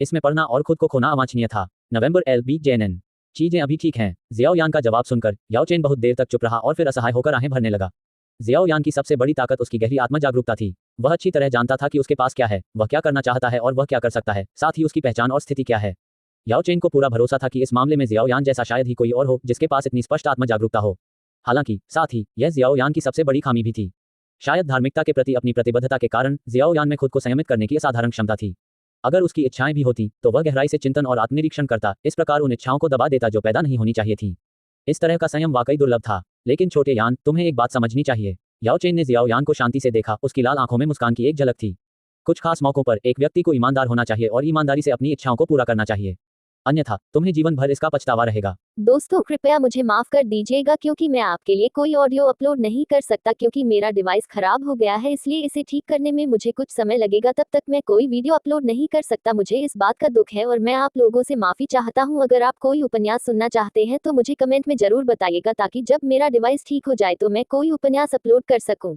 S1: इसमें पढ़ना और खुद को खोना अवांछनीय था। नवंबर LBJNN। चीजें अभी ठीक हैं। जियाओ यान का जवाब सुनकर याओ चेन बहुत देर तक चुप रहा और फिर असहाय होकर आहें भरने लगा। जियाओ यान की सबसे बड़ी ताकत उसकी गहरी आत्म जागरूकता थी। वह अच्छी तरह जानता था कि उसके पास क्या है, वह क्या करना चाहता है और वह क्या कर सकता है, साथ ही उसकी पहचान और स्थिति क्या है। याओ चेन को पूरा भरोसा था कि इस मामले में जियाओ यान जैसा शायद ही कोई और हो जिसके पास इतनी स्पष्ट आत्म जागरूकता हो। हालांकि साथ ही यह जियाओ यान की सबसे बड़ी खामी भी थी। शायद धार्मिकता के प्रति अपनी प्रतिबद्धता के कारण जियाओ यान में खुद को संयमित करने की असाधारण क्षमता थी। अगर उसकी इच्छाएं भी होती तो वह गहराई से चिंतन और आत्मनिरीक्षण करता, इस प्रकार उन इच्छाओं को दबा देता जो पैदा नहीं होनी चाहिए थी। इस तरह का संयम वाकई दुर्लभ था। लेकिन छोटे यान, तुम्हें एक बात समझनी चाहिए। याओ चेन ने जियाओ यान को शांति से देखा, उसकी लाल आंखों में मुस्कान की एक झलक थी। कुछ खास मौकों पर एक व्यक्ति को ईमानदार होना चाहिए और ईमानदारी से अपनी इच्छाओं को पूरा करना चाहिए, अन्यथा तुम्हें जीवन भर इसका पछतावा रहेगा।
S2: दोस्तों कृपया मुझे माफ कर दीजिएगा क्योंकि मैं आपके लिए कोई ऑडियो अपलोड नहीं कर सकता क्योंकि मेरा डिवाइस खराब हो गया है, इसलिए इसे ठीक करने में मुझे कुछ समय लगेगा। तब तक मैं कोई वीडियो अपलोड नहीं कर सकता। मुझे इस बात का दुख है और मैं आप लोगों से माफी चाहता हूं। अगर आप कोई उपन्यास सुनना चाहते हैं तो मुझे कमेंट में जरूर बताइएगा ताकि जब मेरा डिवाइस ठीक हो जाए तो मैं कोई उपन्यास अपलोड कर सकूं।